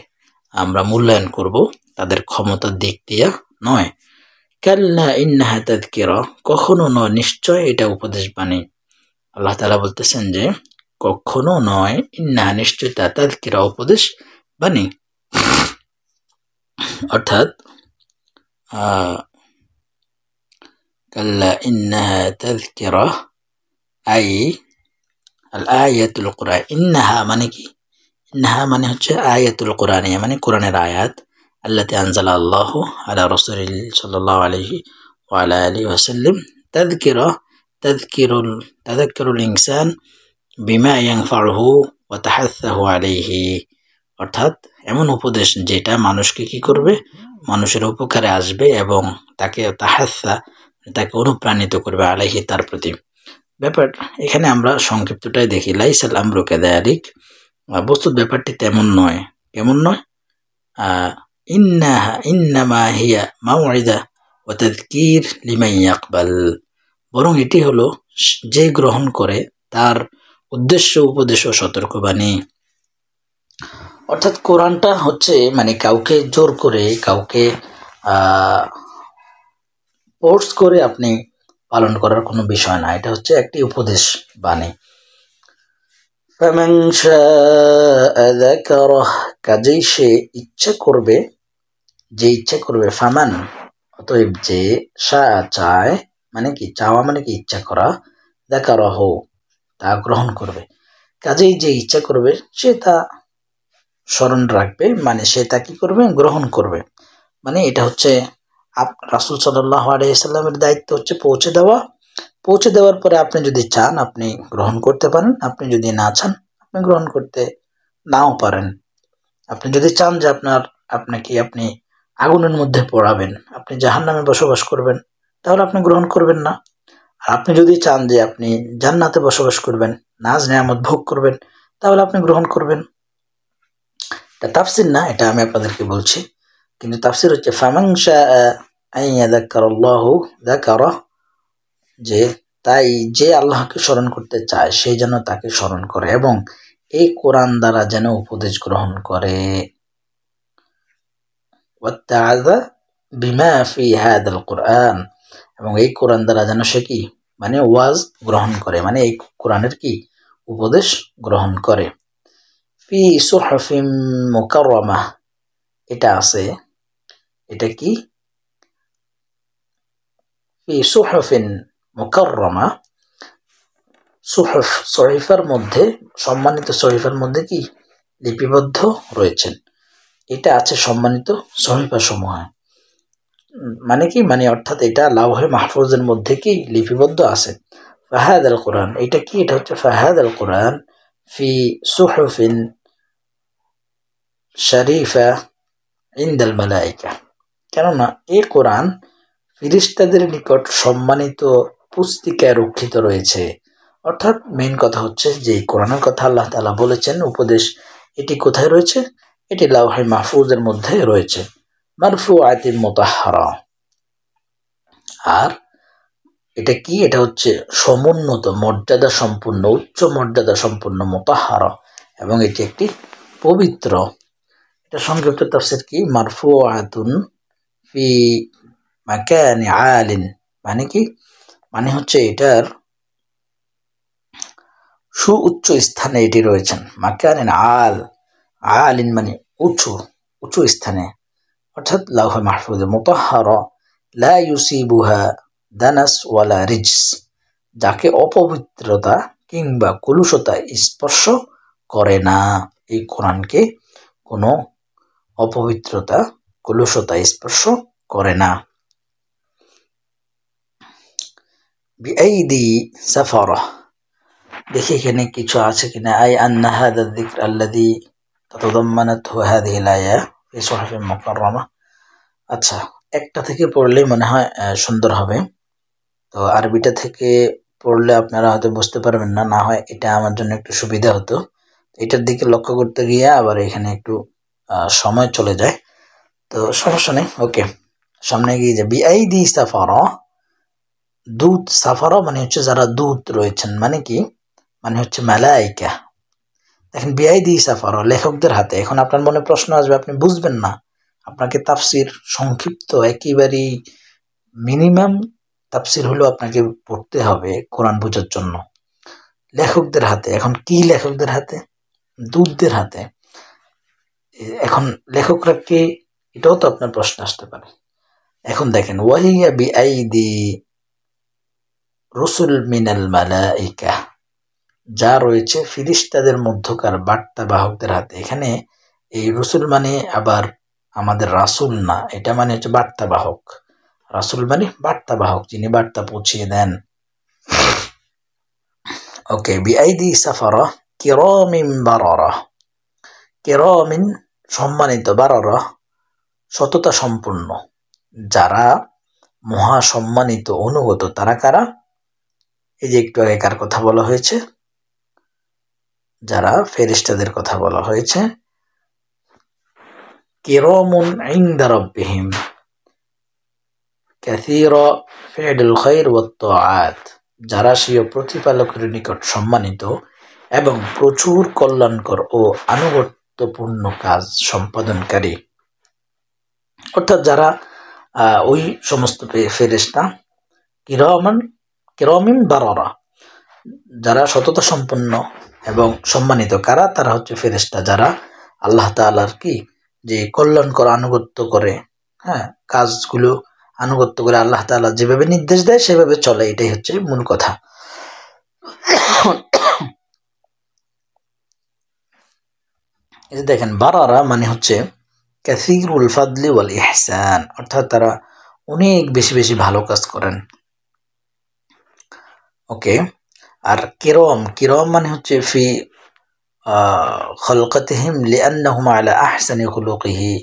S1: আমরা মূল্যায়ন করব, তাদের ক্ষমতার দিক দিয়ে নয়। কাল্লা ইন্নাহা তাযকিরা, কখনো নয়, নিশ্চয় এটা উপদেশ বাণী। আল্লাহ তাআলা বলতেছেন যে কখনো নয়, ইন্নাহা নিশ্চয় তা, তাযকিরা উপদেশ বাণী। অর্থাৎ কাল্লা ইন্নাহা তাযকিরা আই আল আয়াতুল কুরআন। ইন্নাহা মানে কি? ইন্নাহা মানে হচ্ছে আয়াতুল কুরআনিয়া, মানে কোরআনের আয়াত। আল্লাতী আনজালা আল্লাহু আলা রাসূলিহি সাল্লাল্লাহু আলাইহি ওয়া আলা আলিহি ওয়াসাল্লাম তাযকিরা, তাযাক্কারুল ইনসান বিমা ইয়ানফাউহু ওয়া তাহাসসাহু আলাইহি। অর্থাৎ এমন উপদেশ যেটা মানুষকে কি করবে? মানুষের উপকারে আসবে এবং তাকে তাহাসসা, তাকে অনুপ্রাণিত করবে, আলাইহি তার প্রতি। ব্যাপার এখানে আমরা সংক্ষিপ্তটাই দেখি, লাইসাল আমরু কাযালিক, বস্তুত ব্যাপারটি তেমন নয়। কেমন নয়? ইন্নামা হিয়া মাউইযা ওয়া তাযকির লিমান ইয়াকবাল, বরং এটি হলো যে গ্রহণ করে তার উদ্দেশ্য, উপদেশ ও সতর্কবাণী। অর্থাৎ কোরআনটা হচ্ছে মানে কাউকে জোর করে, কাউকে ফোর্স করে আপনি পালন করার কোনো বিষয় না, এটা হচ্ছে একটি উপদেশ বাণী। ফামান শাআ যাকারাহ, কাজেই সে ইচ্ছা করবে, যে ইচ্ছা করবে। ফামান অতএব যে, শাআ চায়, মানে কি চাওয়া, মানে কি ইচ্ছা করা, যাকারাহ তা গ্রহণ করবে। কাজেই যে ইচ্ছা করবে সে তা স্মরণ রাখবে, মানে সে তা কি করবে? গ্রহণ করবে। মানে এটা হচ্ছে রাসূল সাল্লাল্লাহু আলাইহি সাল্লামের দায়িত্ব হচ্ছে পৌঁছে দেওয়া। পৌঁছে দেওয়ার পরে আপনি যদি চান আপনি গ্রহণ করতে পারেন, আপনি যদি না চান আপনি গ্রহণ করতে নাও পারেন। আপনি যদি চান যে আপনি আগুনের মধ্যে পড়াবেন, আপনি জাহান্নামে বসবাস করবেন, তাহলে আপনি গ্রহণ করবেন না। আর আপনি যদি চান যে আপনি জান্নাতে বসবাস করবেন, নাজ নেয়ামত ভোগ করবেন, তাহলে আপনি গ্রহণ করবেন। এটা তাফসীর না, এটা আমি আপনাদেরকে বলছি, কিন্তু তাফসীর হচ্ছে ফামান শাআ আন ইয়াযাক্কারাল্লাহু যাকারা, যে তাই যে আল্লাহকে স্মরণ করতে চায় সে যেন তাকে স্মরণ করে এবং এই কোরআন দ্বারা যেন উপদেশ গ্রহণ করে। ওয়াত্তাআযা বিমা ফি হাদাল কুরআন, এবং এই কোরআন দ্বারা যেন সে কি, মানে ওয়াজ গ্রহণ করে, মানে এই কোরআনের কি উপদেশ গ্রহণ করে। ফি সুহফিম মুকাররামাহ, এটা আছে, এটা কি? ফি সুহফিন মুকাররামা, সুহফ সহিফার মধ্যে, সম্মানিত সহিফার মধ্যে কি লিপিবদ্ধ রয়েছেন। এটা আছে সম্মানিত সহিফা সমূহে, মানে কি, মানে অর্থাৎ এটা লাওহে মাহফুজের মধ্যে কি লিপিবদ্ধ আছে। ফাহাদাল কোরআন, এটা কি? এটা হচ্ছে ফাহাদাল কোরআন ফি সুহফিন শরীফা ইনদাল মালাইকা, কেননা এই কোরআন ফেরেশতাদের নিকট সম্মানিত পুস্তিকায় রক্ষিত রয়েছে। অর্থাৎ মেইন কথা হচ্ছে যে এই কোরআনের কথা আল্লাহ তাআলা বলেছেন, উপদেশ এটি কোথায় রয়েছে? এটি লাওহে মাহফুজের মধ্যে রয়েছে, মারফুআতিন মুতাহহারা। আর এটা কি? এটা হচ্ছে সমুন্নত, মর্যাদা সম্পূর্ণ, উচ্চ মর্যাদা সম্পূর্ণ, মুতাহহারা, এবং এটি একটি পবিত্র। এটা সংক্ষিপ্ত তাফসীর কি? মারফুআতুন ফি মাকানি আলিন, মানে কি? মানে হচ্ছে এটার সুউচ্চ স্থানে এটি রয়েছেন। মাকানিন আলিন মানে উঁচু, উঁচু স্থানে, অর্থাৎ লাওহে মাহফুজে। মুতাহহারা লা ইউসিবুহা দানাস ওয়ালা রিজস, যাকে অপবিত্রতা কিংবা কলুষতা স্পর্শ করে না। এই কোরআনকে কোনো অপবিত্রতা, কলুষতা স্পর্শ করে না। বিআইদি সাফারা, দেখি এখানে কিছু আছে কিনা। আই আন্না হাদা যিকর আল্লাযী তাতাদাম্মানাতহু হাযিহিল আয়া ফি সুহুফিন মুকাররামা। আচ্ছা, একটা থেকে পড়লেই মনে হয় সুন্দর হবে। তো আরবিটা থেকে পড়লে আপনারা হয়তো বুঝতে পারবেন না, না হয় এটা আমার জন্য একটু সুবিধা হতো। এটার দিকে লক্ষ্য করতে গিয়ে আবার এখানে একটু সময় চলে যায়, তো সমস্যা নেই। ওকে, সামনে গিয়ে যে বিআইদি সাফারা, দূত। সাফারা মানে হচ্ছে যারা দূত রয়েছেন, মানে কি? মানে হচ্ছে মালাইকা। দেখেন বিআইদি সাফারা, লেখকদের হাতে। এখন আপনার মনে প্রশ্ন আসবে, আপনি বুঝবেন না, আপনাকে তাফসির সংক্ষিপ্ত, একেবারেই মিনিমাম তাফসির হলো আপনাকে পড়তে হবে কোরআন বোঝার জন্য। লেখকদের হাতে, এখন কি লেখকদের হাতে? দূতদের হাতে। এখন লেখকরা কে? এটাও তো আপনার প্রশ্ন আসতে পারে। এখন দেখেন, ওয়াহিয়া বিআইদি রুসুল মিনাল মালাইকা, যা রয়েছে ফিরিস্তাদের মধ্যকার বার্তা বাহকদের হাতে। এখানে এই রসুল মানে আবার আমাদের রাসুল না, এটা মানে হচ্ছে বার্তা বাহক। রাসুল মানে বার্তা বাহক, যিনি বার্তা পৌঁছিয়ে দেন। ওকে, বিআইদি সাফারা কিরামিন বারারা। কিরামিন সম্মানিত, বারারা সততা সম্পূর্ণ, যারা মহা সম্মানিত, অনুগত। তারা কারা? এই যে একটু আগে কার কথা বলা হয়েছে? যারা ফেরেশতাদের কথা বলা হয়েছে। কিরামুন ইনদা রাব্বিহিম কাসীরা ফি'লুল খায়র ওয়াত তাআত, যারা স্বীয় প্রতিপালকের নিকট সম্মানিত এবং প্রচুর কল্যাণকর ও আনুগত্যপূর্ণ কাজ সম্পাদনকারী। অর্থাৎ যারা ওই সমস্ত ফেরেশতা, কিরামিন বারারা, যারা সততা সম্পন্ন এবং সম্মানিত। কারা? তারা হচ্ছে ফেরেশতা, যারা আল্লাহ তাআলার কি যে কল্যাণকর আনুগত্য করে, হ্যাঁ, কাজগুলো আনুগত্য করে, আল্লাহ তাআলা যেভাবে নির্দেশ দেয় সেভাবে চলে। এটাই হচ্ছে মূল কথা। এই যে দেখেন, বারারা মানে হচ্ছে কাসীরুল ফাদলি ওয়াল ইহসান, অর্থাৎ তারা অনেক বেশি বেশি ভালো কাজ করেন। ওকে, আর কিরম, কিরম মানে হচ্ছে ফি খলকতিহিম লিআন্নাহুম আলা আহসানি খুলুকিহি,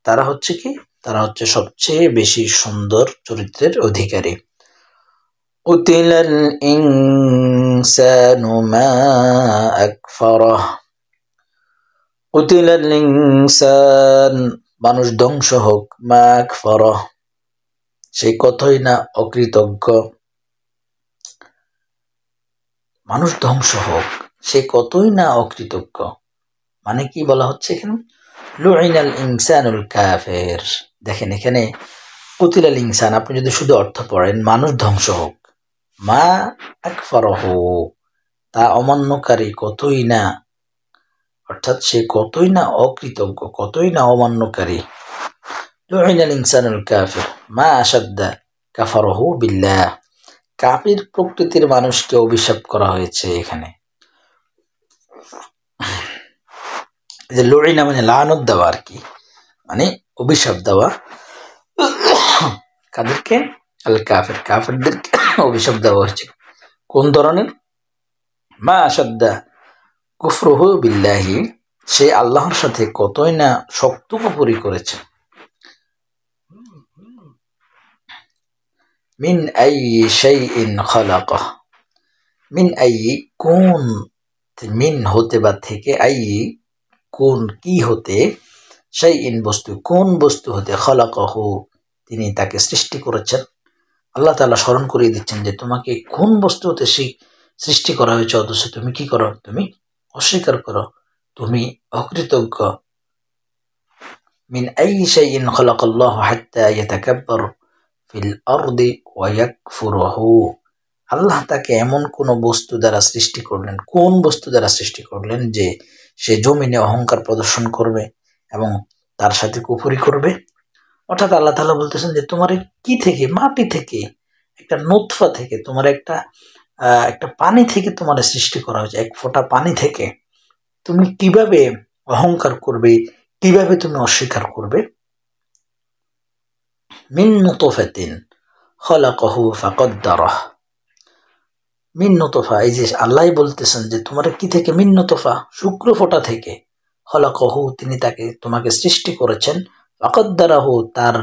S1: তারা হচ্ছে কি? তারা হচ্ছে সবচেয়ে বেশি সুন্দর চরিত্রের অধিকারী। কুতিলাল ইনসানু মা আকফারাহ, কুতিলাল ইনসান মানুষ ধ্বংস হোক, মা আকফারাহ সে কতই না অকৃতজ্ঞ। মানুষ ধ্বংস হোক, সে কতই না অকৃতজ্ঞ। মানে কি বলা হচ্ছে এখানে? লুইনাল ইনসানুল কাফির। দেখেন এখানে কুতিলাল ইনসান, আপনি যদি শুধু অর্থ পড়েন, মানুষ ধ্বংস হোক, মা আকফারাহু তা অমান্যকারী কতই না, অর্থাৎ সে কতই না অকৃতজ্ঞ, কতই না অমান্যকারী। লুইনাল ইনসানুল কাফির মা আশাদ্দা কাফারাহু বিল্লাহ, কাফির প্রকৃতির মানুষকে অভিশাপ করা হয়েছে এখানে। যে লুইনা মানে লানত দেওয়া আর কি, মানে অভিশাপ দেওয়া। কাদেরকে? আল কাফির, কাফিরদেরকে অভিশাপ দেওয়া হয়েছে। কোন ধরনের? মা আশাদ্দা কুফরুহু বিল্লাহি, সে আল্লাহর সাথে কতই না শক্ত কুফরি করেছে। মিন আইয়ি শাইইন খালাকাহ, মিন আইয়ি কোন মিন হতে বা থেকে, আই কোন কি হতে, সেই ইন বস্তু কোন বস্তু হতে, খলাকাহু তিনি তাকে সৃষ্টি করেছেন। আল্লাহ তাআলা স্মরণ করিয়ে দিচ্ছেন যে তোমাকে কোন বস্তু হতে সৃষ্টি করা হয়েছে, অথচ তুমি কি করো, তুমি অস্বীকার করো, তুমি অকৃতজ্ঞ। মিন আই শাইইন খলাকাল্লাহু হাত্তা ইয়াতাকাব্বার ফিল আরদি ওয়া ইয়াকফুরুহু। আল্লাহ তাকে এমন কোন বস্তু দ্বারা সৃষ্টি করলেন, কোন বস্তু দ্বারা সৃষ্টি করলেন যে সে জমিনে অহংকার প্রদর্শন করবে এবং তার সাথে কুফরি করবে। অর্থাৎ আল্লাহ তাআলা বলতেছেন যে তোমার কি থেকে, মাটি থেকে, একটা নুতফা থেকে, তোমার একটা পানি থেকে তোমার সৃষ্টি করা হয়েছে, এক ফোঁটা পানি থেকে। তুমি কিভাবে অহংকার করবে, কিভাবে তুমি অস্বীকার করবে। মিন নুতফাতিন খলাকাহু ফাকদ্দারাহ। মিন নুতফা, এই যে আল্লাহ বলতেছেন যে তোমার কি থেকে, মিন নুতফা শুক্র ফোঁটা থেকে, খলাকাহু তিনি তাকে তোমাকে সৃষ্টি করেছেন, ফাকদ্দারাহু তার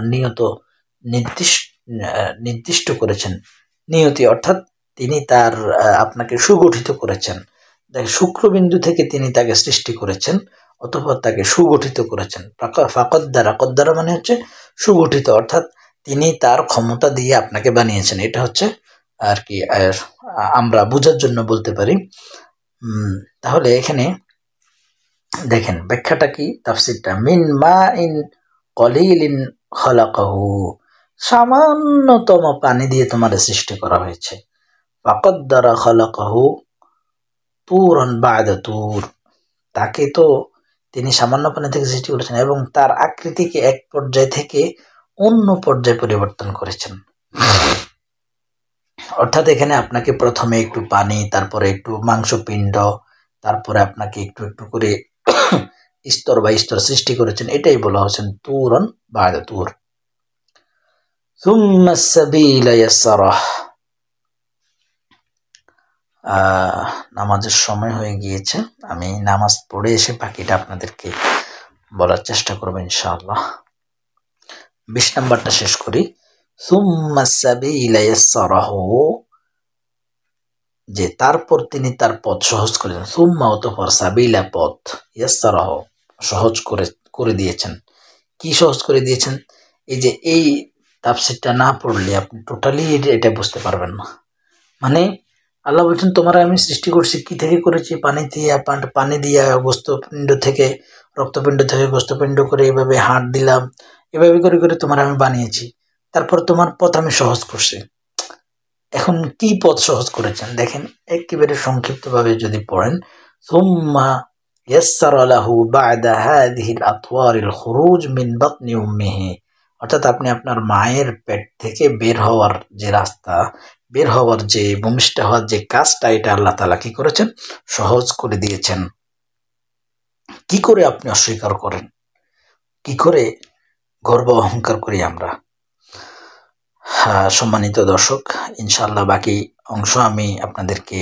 S1: নির্দিষ্ট করেছেন, নিয়তি অর্থাৎ তিনি তার আপনাকে সুগঠিত করেছেন। দেখেন শুক্রবিন্দু থেকে তিনি তাকে সৃষ্টি করেছেন, অতঃপর তাকে সুগঠিত করেছেন। কদ্দারা মানে হচ্ছে সুগঠিত, অর্থাৎ তিনি তার ক্ষমতা দিয়ে আপনাকে বানিয়েছেন। এটা হচ্ছে আর কি আমরা বোঝার জন্য বলতে পারি। তাহলে এখানে দেখেন ব্যাখ্যাটা কি, তাফসিরটা, মিন মা ইন কলিলিন খলাকাহু, সামান্যতম পানি দিয়ে তোমার সৃষ্টি করা হয়েছে। ফাকদ্দারা খলাকাহু তুরান বা'দা তুর, তাকে তো তিনি সামান্য পানি থেকে সৃষ্টি করেছেন এবং তার আকৃতিকে এক পর্যায় থেকে অন্য পর্যায়ে পরিবর্তন করেছেন। অর্থাৎ এখানে আপনাকে প্রথমে একটু পানি, তারপরে একটু মাংসপিণ্ড, তারপরে আপনাকে একটু একটু করে স্তর বা স্তর সৃষ্টি করেছেন। এটাই বলা হচ্ছেন তুরান বা'দা তুর। সুম্মা সাবিলা ইয়াসসারাহ। নামাজের সময় হয়ে গিয়েছে, আমি নামাজ পড়ে এসে বাকিটা আপনাদেরকে বলার চেষ্টা করবো ইনশাআল্লাহ। 20 নাম্বারটা শেষ করি। সুম্মা সাবিলা ইয়াসসারাহু, যে তারপর তিনি তার পথ সহজ করেছেন। সুম্মা অতঃপর, সাবিলা পথ, ইয়াসসারাহু সহজ করে দিয়েছেন। কি সহজ করে দিয়েছেন? এই যে এই তাফসীরটা না পড়লে আপনি টোটালি এটা বুঝতে পারবেন না। মানে আল্লাহ বলছেন তোমারা আমি সৃষ্টি করছি, কি থেকে করেছি, পানি দিয়া, গোস্তপিণ্ড থেকে, রক্তপিণ্ড থেকে গোস্তপিণ্ড করে এভাবে হাড় দিলাম, এভাবে করে করে তোমার আমি বানিয়েছি, তারপর তোমার পথ আমি সহজ করছি। এখন কি পথ সহজ করেছেন দেখেন, একেবারে সংক্ষিপ্তভাবে যদি পড়েন, সুম্মা ইয়াসসারা লাহু বা'দা হাযিহিল আতওয়ারিল খুরুজ মিন বাতনি উম্মিহি, অর্থাৎ আপনি আপনার মায়ের পেট থেকে বের হওয়ার যে রাস্তা, বের হওয়ার যে ভূমিষ্ঠ হওয়ার যে কাজটা, এটা আল্লাহ তাআলা কি করেছেন, সহজ করে দিয়েছেন। কি করে আপনি অস্বীকার করেন, কি করে গর্ব অহংকার করি আমরা। সম্মানিত দর্শক, ইনশাআল্লাহ বাকি অংশ আমি আপনাদেরকে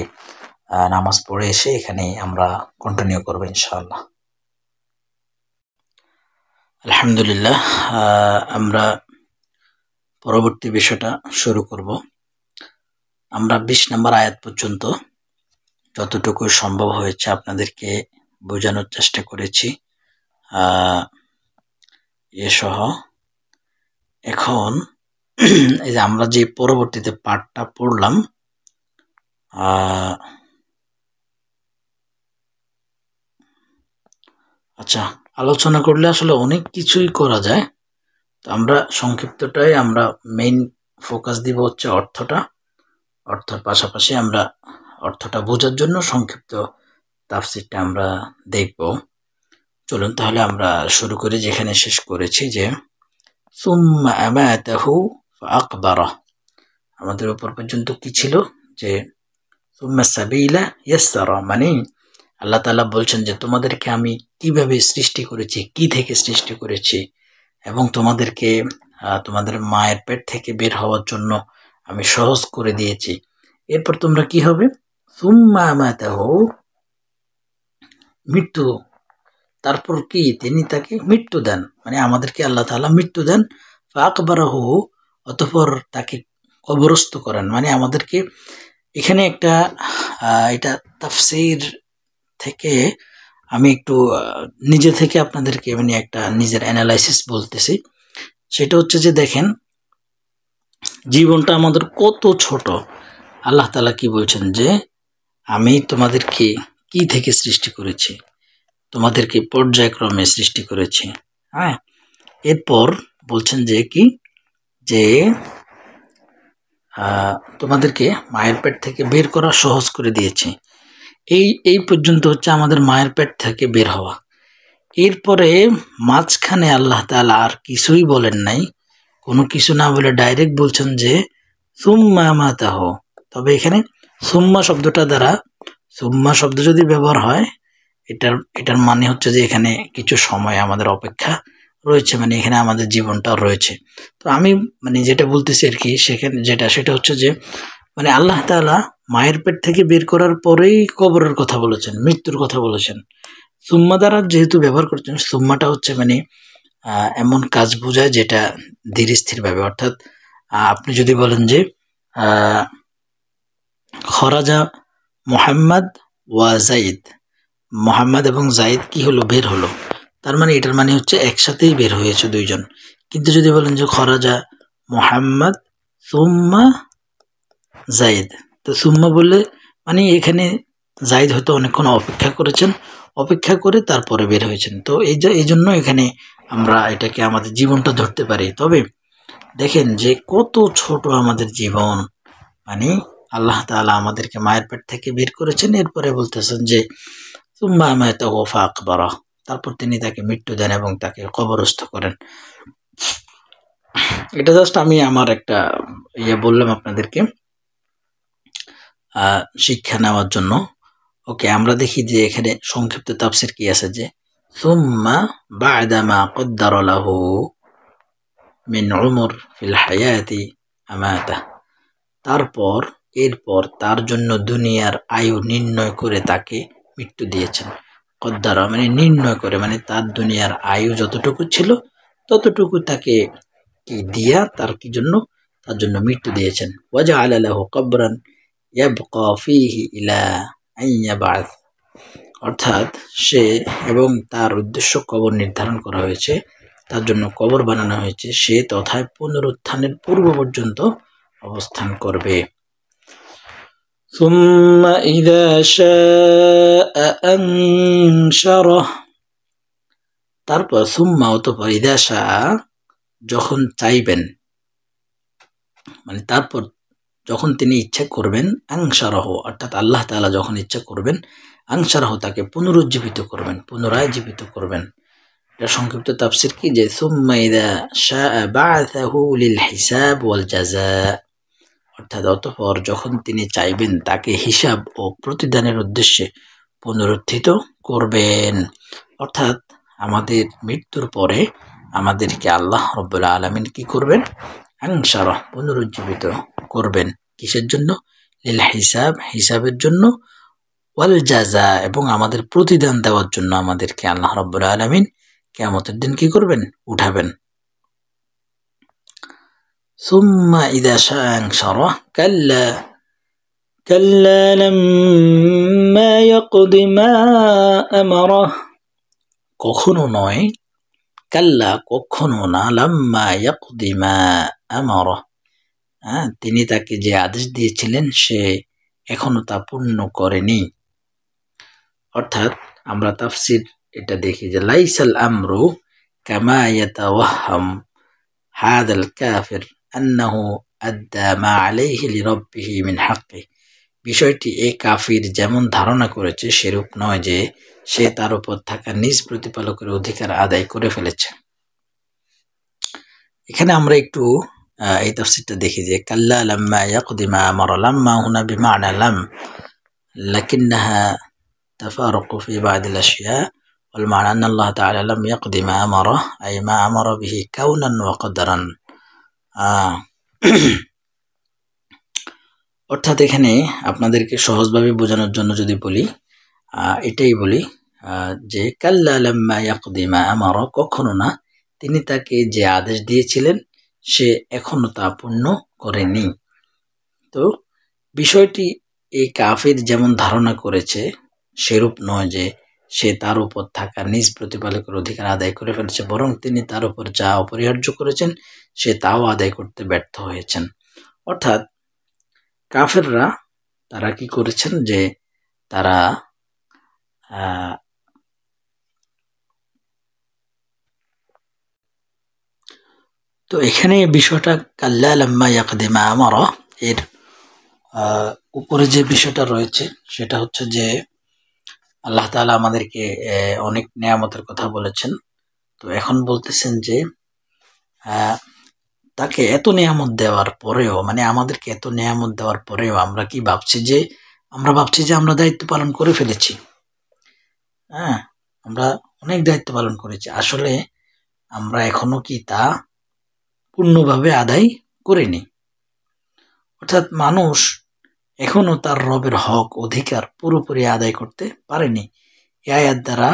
S1: নামাজ পড়ে এসে এখানে আমরা কন্টিনিউ করবো ইনশাআল্লাহ। আলহামদুলিল্লাহ, আমরা পরবর্তী বিষয়টা শুরু করব। আমরা 20 নম্বর আয়াত পর্যন্ত যতটুকু সম্ভব হয়েছে আপনাদেরকে বোঝানোর চেষ্টা করেছি এসহ। এখন এই যে আমরা যে পরবর্তীতে পাঠটা পড়লাম, আচ্ছা, আলোচনা করলে আসলে অনেক কিছুই করা যায়, তো আমরা সংক্ষিপ্তটাই আমরা মেইন ফোকাস দিব হচ্ছে অর্থের পাশাপাশি আমরা অর্থটা বোঝার জন্য সংক্ষিপ্ত তাফসীরটা আমরা দেখব। চলুন তাহলে আমরা শুরু করি যেখানে শেষ করেছি, যে সুম্মা আমাতাহু ফাআকবারাহ। আমাদের উপর পর্যন্ত কি ছিল, যে সুম্মা সাবিলা ইয়াসসারা, মানে আল্লাহ তাআলা বলছেন যে তোমাদেরকে আমি কিভাবে সৃষ্টি করেছি, কি থেকে সৃষ্টি করেছি, এবং তোমাদেরকে তোমাদের মায়ের পেট থেকে বের হওয়ার জন্য আমি সহজ করে দিয়েছি। এরপর তোমরা কি হবে, সুম্মা আমাতাহু, মৃত্যু, তারপর কি তিনি তাকে মৃত্যু দেন, মানে আমাদেরকে আল্লাহ তাআলা মৃত্যু দেন। ফাআকবারাহু, অতঃপর তাকে কবরস্থ করেন, মানে আমাদেরকে এখানে একটা এটা তাফসীর থেকে আমি একটু নিজে থেকে আপনাদেরকে মানে একটা নিজের অ্যানালাইসিস বলতেছি। সেটা হচ্ছে যে দেখেন, জীবনটা আমাদের কত ছোট। আল্লাহ তাআলা কি বলছেন যে আমি তোমাদেরকে কি থেকে সৃষ্টি করেছি, তোমাদেরকে পর্যায়ক্রমে সৃষ্টি করেছি। হ্যাঁ, এরপর বলছেন যে কি, যে তোমাদেরকে মায়ের পেট থেকে বের করা সহজ করে দিয়েছি। এই পর্যন্ত হচ্ছে আমাদের মায়ের পেট থেকে বের হওয়া। এরপরে মাঝখানে আল্লাহ তাআলা আর কিছুই বলেন নাই, কোনো কিছু না বলে ডাইরেক্ট বলছেন যে সুম্মা আমাতাহ। তবে এখানে সুম্মা শব্দটা দ্বারা, সুম্মা শব্দ যদি ব্যবহার হয়, এটার মানে হচ্ছে যে এখানে কিছু সময় আমাদের অপেক্ষা রয়েছে, মানে এখানে আমাদের জীবনটাও রয়েছে। তো আমি মানে যেটা বলতেছি আর কি, সেটা হচ্ছে যে মানে আল্লাহ তাআলা মায়ের পেট থেকে বের করার পরেই কবরের কথা বলেছেন, মৃত্যুর কথা বলেছেন। সুম্মা দ্বারা যেহেতু ব্যবহার করছেন, সুম্মাটা হচ্ছে মানে এমন কাজ বোঝায় যেটা ধীর স্থির ভাবে, অর্থাৎ আপনি যদি বলেন যে খরাজা মুহাম্মদ ওয়া জাইদ, মোহাম্মদ এবং জাইদ কি হলো, বের হলো, তার মানে এটার মানে হচ্ছে একসাথেই বের হয়েছে দুইজন। কিন্তু যদি বলেন যে খরাজা মুহাম্মদ সুম্মা জাইদ, তো সুম্মা বললে মানে এখানে জাইদ হয়তো অনেকক্ষণ অপেক্ষা করেছেন, অপেক্ষা করে তারপরে বের হয়েছেন। তো এই জন্য এখানে আমরা এটাকে আমাদের জীবনটা ধরতে পারি। তবে দেখেন যে কত ছোট আমাদের জীবন, মানে আল্লাহ তাআলা আমাদেরকে মায়ের পেট থেকে বের করেছেন, এরপরে বলতেছেন যে সুম্মা আমাতাহু ফাকবারা, তারপর তিনি তাকে মৃত্যু দেন এবং তাকে কবরস্থ করেন। এটা জাস্ট আমি আমার একটা বললাম আপনাদেরকে শিক্ষা নেওয়ার জন্য। ওকে, আমরা দেখি যে এখানে সংক্ষিপ্ত তাফসীর কি আছে, যে সুম্মা বা'দা মা কদ্দারা লাহু মিন উমর ফিল হায়াতি আমাতা, তারপর এরপর তার জন্য দুনিয়ার আয়ু নির্ণয় করে তাকে মৃত্যু দিয়েছেন। কদ্দারা মানে নির্ণয় করে, মানে তার দুনিয়ার আয়ু যতটুকু ছিল ততটুকু তাকে কি দিয়া তার কি জন্য, তার জন্য মৃত্যু দিয়েছেন। ওয়াজআলা লাহু কবরান ইয়াবকা ফীহি ইলা আন ইয়াবআথ, অর্থাৎ সে এবং তার উদ্দেশ্য কবর নির্ধারণ করা হয়েছে, তার জন্য কবর বানানো হয়েছে, সে তথায় পুনরুত্থানের পূর্ব পর্যন্ত অবস্থান করবে। সুম্মা ইযা শাআ আনশারাহ, তারপর সুম্মা অতঃপর ইযা শাআ যখন চাইবেন, মানে তারপর যখন তিনি ইচ্ছা করবেন, আনশারাহ অর্থাৎ আল্লাহ তাআলা যখন ইচ্ছা করবেন, আনশারাহ তাকে পুনরুজ্জীবিত করবেন, পুনরায় জীবিত করবেন। এটা সংক্ষিপ্ত তাফসীর কি, যে সুম্মা ইযা শাআ বা'আসাহু লিল হিসাব ওয়াল জাযা, অর্থাৎ অতঃপর যখন তিনি চাইবেন তাকে হিসাব ও প্রতিদানের উদ্দেশ্যে পুনরুত্থিত করবেন। অর্থাৎ আমাদের মৃত্যুর পরে আমাদেরকে আল্লাহ রাব্বুল আলামিন কি করবেন, আনশারাহ পুনরুজ্জীবিত করবেন। কিসের জন্য? লিল হিসাব, হিসাবের জন্য, ওয়াল জাযা এবং আমাদের প্রতিদান দেওয়ার জন্য আমাদেরকে আল্লাহ রাব্বুল আলামিন কিয়ামতের দিন কি করবেন, উঠাবেন। সুম্মা ইযা শাআ আনশারাহ কাল্লা লাম্মা ইয়াকদি মা আমারাহ, কখনো নয়, কাল্লা কখনো না, লাম্মা ইয়াকদি মা আমারাহ, তিনি তাকে যে আদেশ দিয়েছিলেন সে এখনো তা পূর্ণ করেনি। অর্থাৎ আমরা তাফসীর এটা দেখি যে লাইসাল আমরু কামা ইয়াতাওয়াহাম হাদাল কাফির আন্নাহু আদ্দা মা আলাইহি লিরাব্বিহি মিন হাক্কি, বিষয়টি এই কাফির যেমন ধারণা করেছে সেরূপ নয় যে সে তার উপর থাকা নিজ প্রতিপালকের অধিকার আদায় করে ফেলেছে। এখানে আমরা একটু এই তাফসীরটা দেখি যে কাল্লা লাম্মা ইয়াকদি মা আমারা, লাম্মা হুনা বিমা'না লাম লাকিন্নাহা তাফারুকু ফি বা'দিল আশিয়া ওয়াল মা'না আন্না আল্লাহ তাআলা লাম ইয়াকদি মা আমারা আই মা আমারা বিহি কাউনান ওয়া কদরান। অর্থাৎ এখানে আপনাদেরকে সহজভাবে বোঝানোর জন্য যদি বলি, এটাই বলি যে কাল্লা লাম্মা ইয়াকদি মা আমারা, কখনো না, তিনি তাকে যে আদেশ দিয়েছিলেন সে এখনো তা পূর্ণ করেনি। তো বিষয়টি এই কাফির যেমন ধারণা করেছে সেরূপ নয় যে সে তার উপর থাকা নিজ প্রতিপালকের অধিকার আদায় করে ফেলেছে, বরং তিনি তার উপর যা অপরিহার্য করেছেন সে তাও আদায় করতে ব্যর্থ হয়েছেন। অর্থাৎ কাফেররা তারা কি করেছেন যে তারা তো এখানে বিষয়টা কাল্লা লাম্মা ইয়াকদি মা আমারা এর উপরে যে বিষয়টা রয়েছে সেটা হচ্ছে যে আল্লাহ তাআলা আমাদেরকে অনেক নেয়ামতের কথা বলেছেন। তো এখন বলতেছেন যে তাকে এত নেয়ামত দেওয়ার পরেও, মানে আমাদেরকে এত নেয়ামত দেওয়ার পরেও আমরা কি ভাবছি যে আমরা দায়িত্ব পালন করে ফেলেছি। হ্যাঁ, আমরা অনেক দায়িত্ব পালন করেছি, আসলে আমরা এখনো কি তা পূর্ণভাবে আদায় করিনি। অর্থাৎ মানুষ এখনো তার রবের হক অধিকার পুরোপুরি আদায় করতে পারেনি। এই আয়াত দ্বারা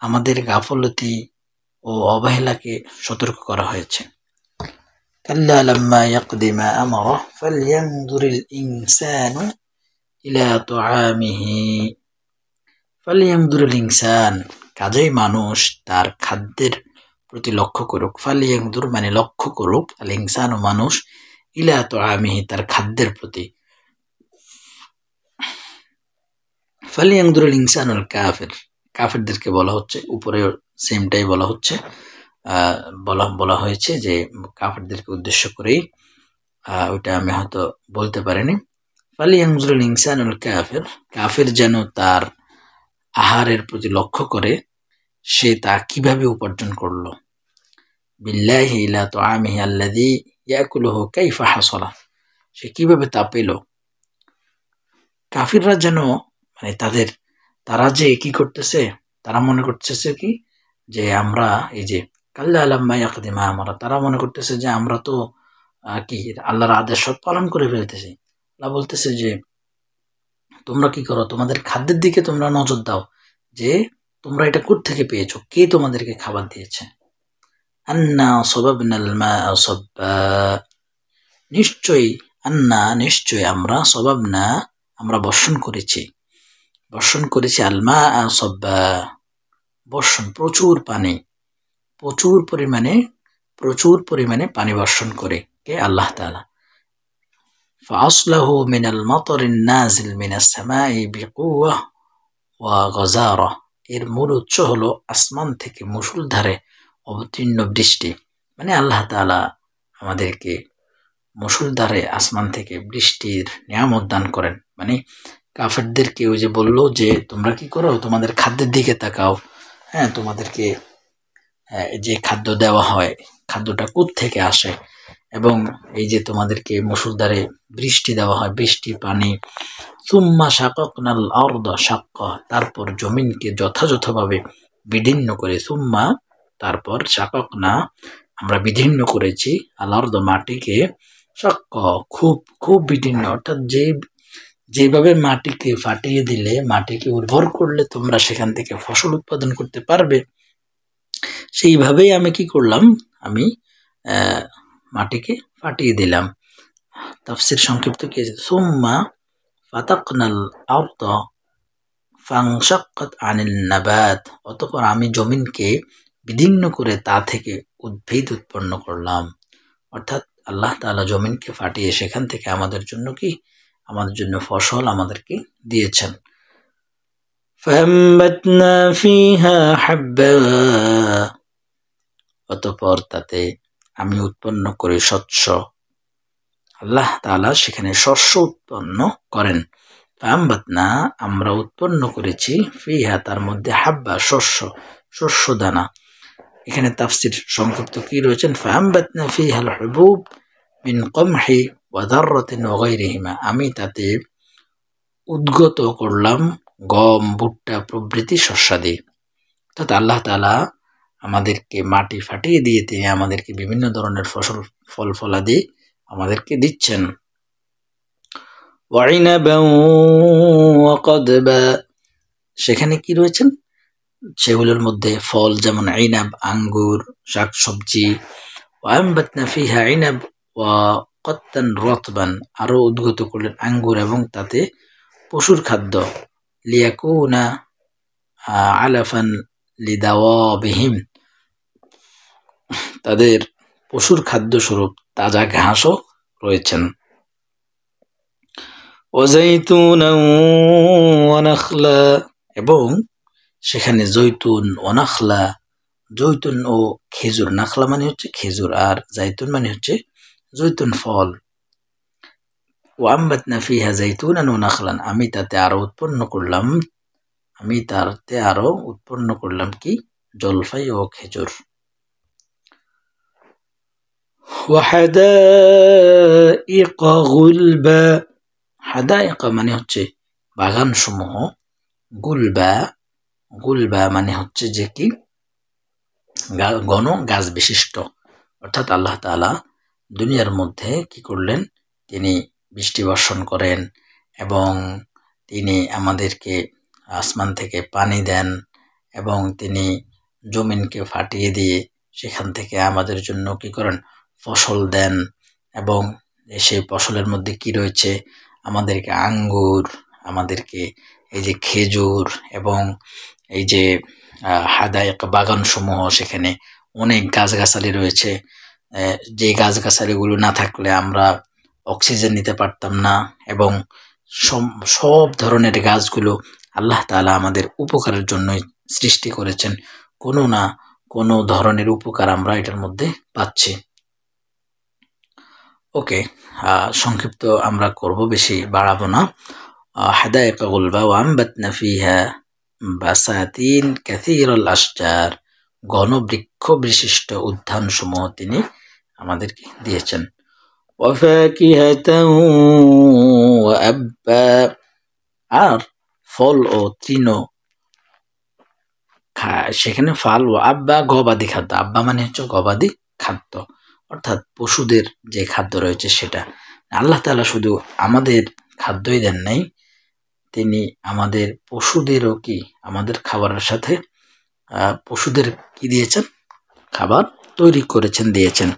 S1: আমাদের গাফলতি ও অবহেলাকে সতর্ক করা হয়েছে। কাল্লা লাম্মা ইয়াকদি মা আমারা ফালইয়ানজুরিল ইনসানু ইলা তুআমিহি। ফালইয়ানজুরিল ইনসান, কাজেই মানুষ তার খাদ্যের প্রতি লক্ষ্য করুক। ফালইয়ানজুর মানে লক্ষ্য করুক, আল ইনসানু মানুষ, ইলা তুআমিহি তার খাদ্যের প্রতি। ফালইয়ানজুরিল ইনসানুল কাফির, কাফেরদেরকে বলা হচ্ছে, উপরে সেমটাই বলা হচ্ছে, বলা হয়েছে যে কাফেরদেরকে উদ্দেশ্য করেই, ওইটা আমি হয়তো বলতে পারিনি। ফালইয়ানজুরিল ইনসানুল কাফির, কাফের যেন তার আহারের প্রতি লক্ষ্য করে সে তা কিভাবে উপার্জন করলো। বিল্লাহি ইলা তুআমিহি আল্লাযী ইয়াকুলুহু কাইফা হাসালা, সে কিভাবে তা পেল। কাফিররা যেন মানে তারা যে কি করতেছে, তারা মনে করতেছে কি যে আমরা এই যে কাল্লা লাম্মা ইয়াকদি মা আমারা, তারা মনে করতেছে যে আমরা তো কি আল্লাহর আদেশ সব পালন করে ফেলতেছি। আল্লাহ বলতেছে যে তোমরা কি করো, তোমাদের খাদ্যের দিকে তোমরা নজর দাও, যে তোমরা এটা কোত্থেকে পেয়েছো, কে তোমাদেরকে খাবার দিয়েছে। আন্না সাবাবনাল মা'a সাব্বা, নিশ্চয়ই আমরা সাবাবনা, আমরা বর্ষণ করেছি আল মা'a সাব্বা, বর্ষণ প্রচুর পরিমাণে পানি বর্ষণ করে কে, আল্লাহ তাআলা। فأصله من المطر النازل من السماء بقوة وغزارة, এর মূল উৎস হলো আসমান থেকে মুষলধারে অবতীর্ণ বৃষ্টি। মানে আল্লাহ তাআলা আমাদেরকে মুষলধারে আসমান থেকে বৃষ্টির নিয়ামত দান করেন। মানে কাফেরদেরকে ওই যে বললো যে তোমরা কি করো, তোমাদের খাদ্যের দিকে তাকাও, হ্যাঁ, তোমাদেরকে যে খাদ্য দেওয়া হয় খাদ্যটা কোত্থেকে আসে, এবং এই যে তোমাদেরকে মুষলধারে বৃষ্টি দেওয়া হয়, বৃষ্টি পানি। সুম্মা শাকাকনাল আরদা শাক্কা, তারপর জমিনকে যথাযথভাবে বিদীর্ণ করে, সুম্মা তারপর শাকাকনা আমরা বিদীর্ণ করেছি, আল আরদা মাটিকে, শাক্কা খুব বিদীর্ণ, অর্থাৎ যেভাবে মাটিকে ফাটিয়ে দিলে, মাটিকে উর্বর করলে তোমরা সেখান থেকে ফসল উৎপাদন করতে পারবে, সেইভাবেই আমি কি করলাম, আমি মাটিকে ফাটিয়ে দিলাম। তাফসীর সংক্ষিপ্ত কি আছে, সুম্মা ফাতাকনাল আরদা ফানশাক্কাত আনিল নাবাত, অতঃপর আমি জমিনকে বিদীর্ণ করে তা থেকে উদ্ভিদ উৎপন্ন করলাম। অর্থাৎ আল্লাহ তাআলা জমিনকে ফাটিয়ে সেখান থেকে আমাদের জন্য ফসল আমাদেরকে দিয়েছেন। ফাআমবাতনা ফিহা হাব্বা, অতঃপর তাতে আমি উৎপন্ন করি শস্য। আল্লাহ তাআলা সেখানে শস্য উৎপন্ন করেন। ফাআমবাতনা আমরা উৎপন্ন করেছি, ফিহা তার মধ্যে, হাব্বা শস্য দানা। এখানে তাফসীর সংক্ষিপ্ত কি রয়েছেন, ফাআমবাতনা ফিহাল হুবুব মিন কমহি ওয়া যাররাতিন ওয়া গায়রিহিমা, আমি তাতে উদ্গত করলাম গম, ভুট্টা প্রভৃতি শস্যাদি। অর্থাৎ আল্লাহ তাআলা আমাদেরকে মাটি ফাটিয়ে দিয়ে তিনি আমাদেরকে বিভিন্ন ধরনের ফল ফলাদি আমাদেরকে দিচ্ছেন। ওয়াইনাবাও ওয়া কদবা, সেখানে কি রয়েছেন, সেগুলোর মধ্যে ফল যেমন আইনাব আঙ্গুর, শাকসবজি। ওয়াআমবাতনা ফিহা আইনাব ওয়া কত্তান রাতবান, আরো উদ্গত করলেন আঙ্গুর এবং তাতে পশুর খাদ্য লিয়াকুনা আলাফান লিদাওয়াবিহিম, তাদের পশুর খাদ্য স্বরূপ তাজা ঘাসও রয়েছেন। ওয়াজাইতুনা ওয়া নাখলা, এবং সেখানে জৈতুন ও নাখলা, জৈতুন ও খেজুর, নাখলা মানে হচ্ছে খেজুর আর জাইতুন মানে হচ্ছে জৈতুন ফল। ওয়া আমবাতনা ফিহা জাইতুনান ওয়া নাখলান, আমি তাতে আরো উৎপন্ন করলাম কি জলফাই ও খেজুর। ওয়া হাদাইকা গুলবা, হাদাইকা মানে হচ্ছে বাগান সমূহ, গুলবা মানে হচ্ছে যে কি ঘন গাছ বিশিষ্ট, অর্থাৎ আল্লাহ তাআলা দুনিয়ার মধ্যে কি করলেন, তিনি বৃষ্টি বর্ষণ করেন এবং তিনি আমাদেরকে আসমান থেকে পানি দেন এবং তিনি জমিনকে ফাটিয়ে দিয়ে সেখান থেকে আমাদের জন্য কি করেন, ফসল দেন। এবং সেই ফসলের মধ্যে কি রয়েছে, আমাদেরকে আঙ্গুর, আমাদেরকে এই যে খেজুর, এবং এই যে হাদাইক বাগান সমূহ, সেখানে অনেক গাছগাছালি রয়েছে, যে গাছগাছালিগুলো না থাকলে আমরা অক্সিজেন নিতে পারতাম না, এবং সব ধরনের গাছগুলো আল্লাহ তাআলা আমাদের উপকারের জন্যই সৃষ্টি করেছেন। কোনো না কোনো ধরনের উপকার আমরা এটার মধ্যে পাচ্ছি। ওকে, সংক্ষিপ্ত আমরা করব, বেশি বাড়াবো না। হাদাইকা গুলবা ওয়া আমবাতনা ফিহা বাসাতিন কাসীরাল আশজার, ঘন বৃক্ষ বিশিষ্ট উদ্যান সমূহ তিনি আমাদেরকে দিয়েছেন। ওয়া ফাকিহাতান ওয়া আব্বা, আর ফল ও তৃণ, সেখানে ফাল ও আব্বা গবাদি খাদ্য, আব্বা মানে হচ্ছে গবাদি খাদ্য, অর্থাৎ পশুদের যে খাদ্য রয়েছে সেটা। আল্লাহ তাআলা শুধু আমাদের খাদ্যই দেন নাই, তিনি আমাদের পশুদেরও কি আমাদের খাবারের সাথে পশুদের কি দিয়েছেন, খাবার তৈরি করেছেন, দিয়েছেন।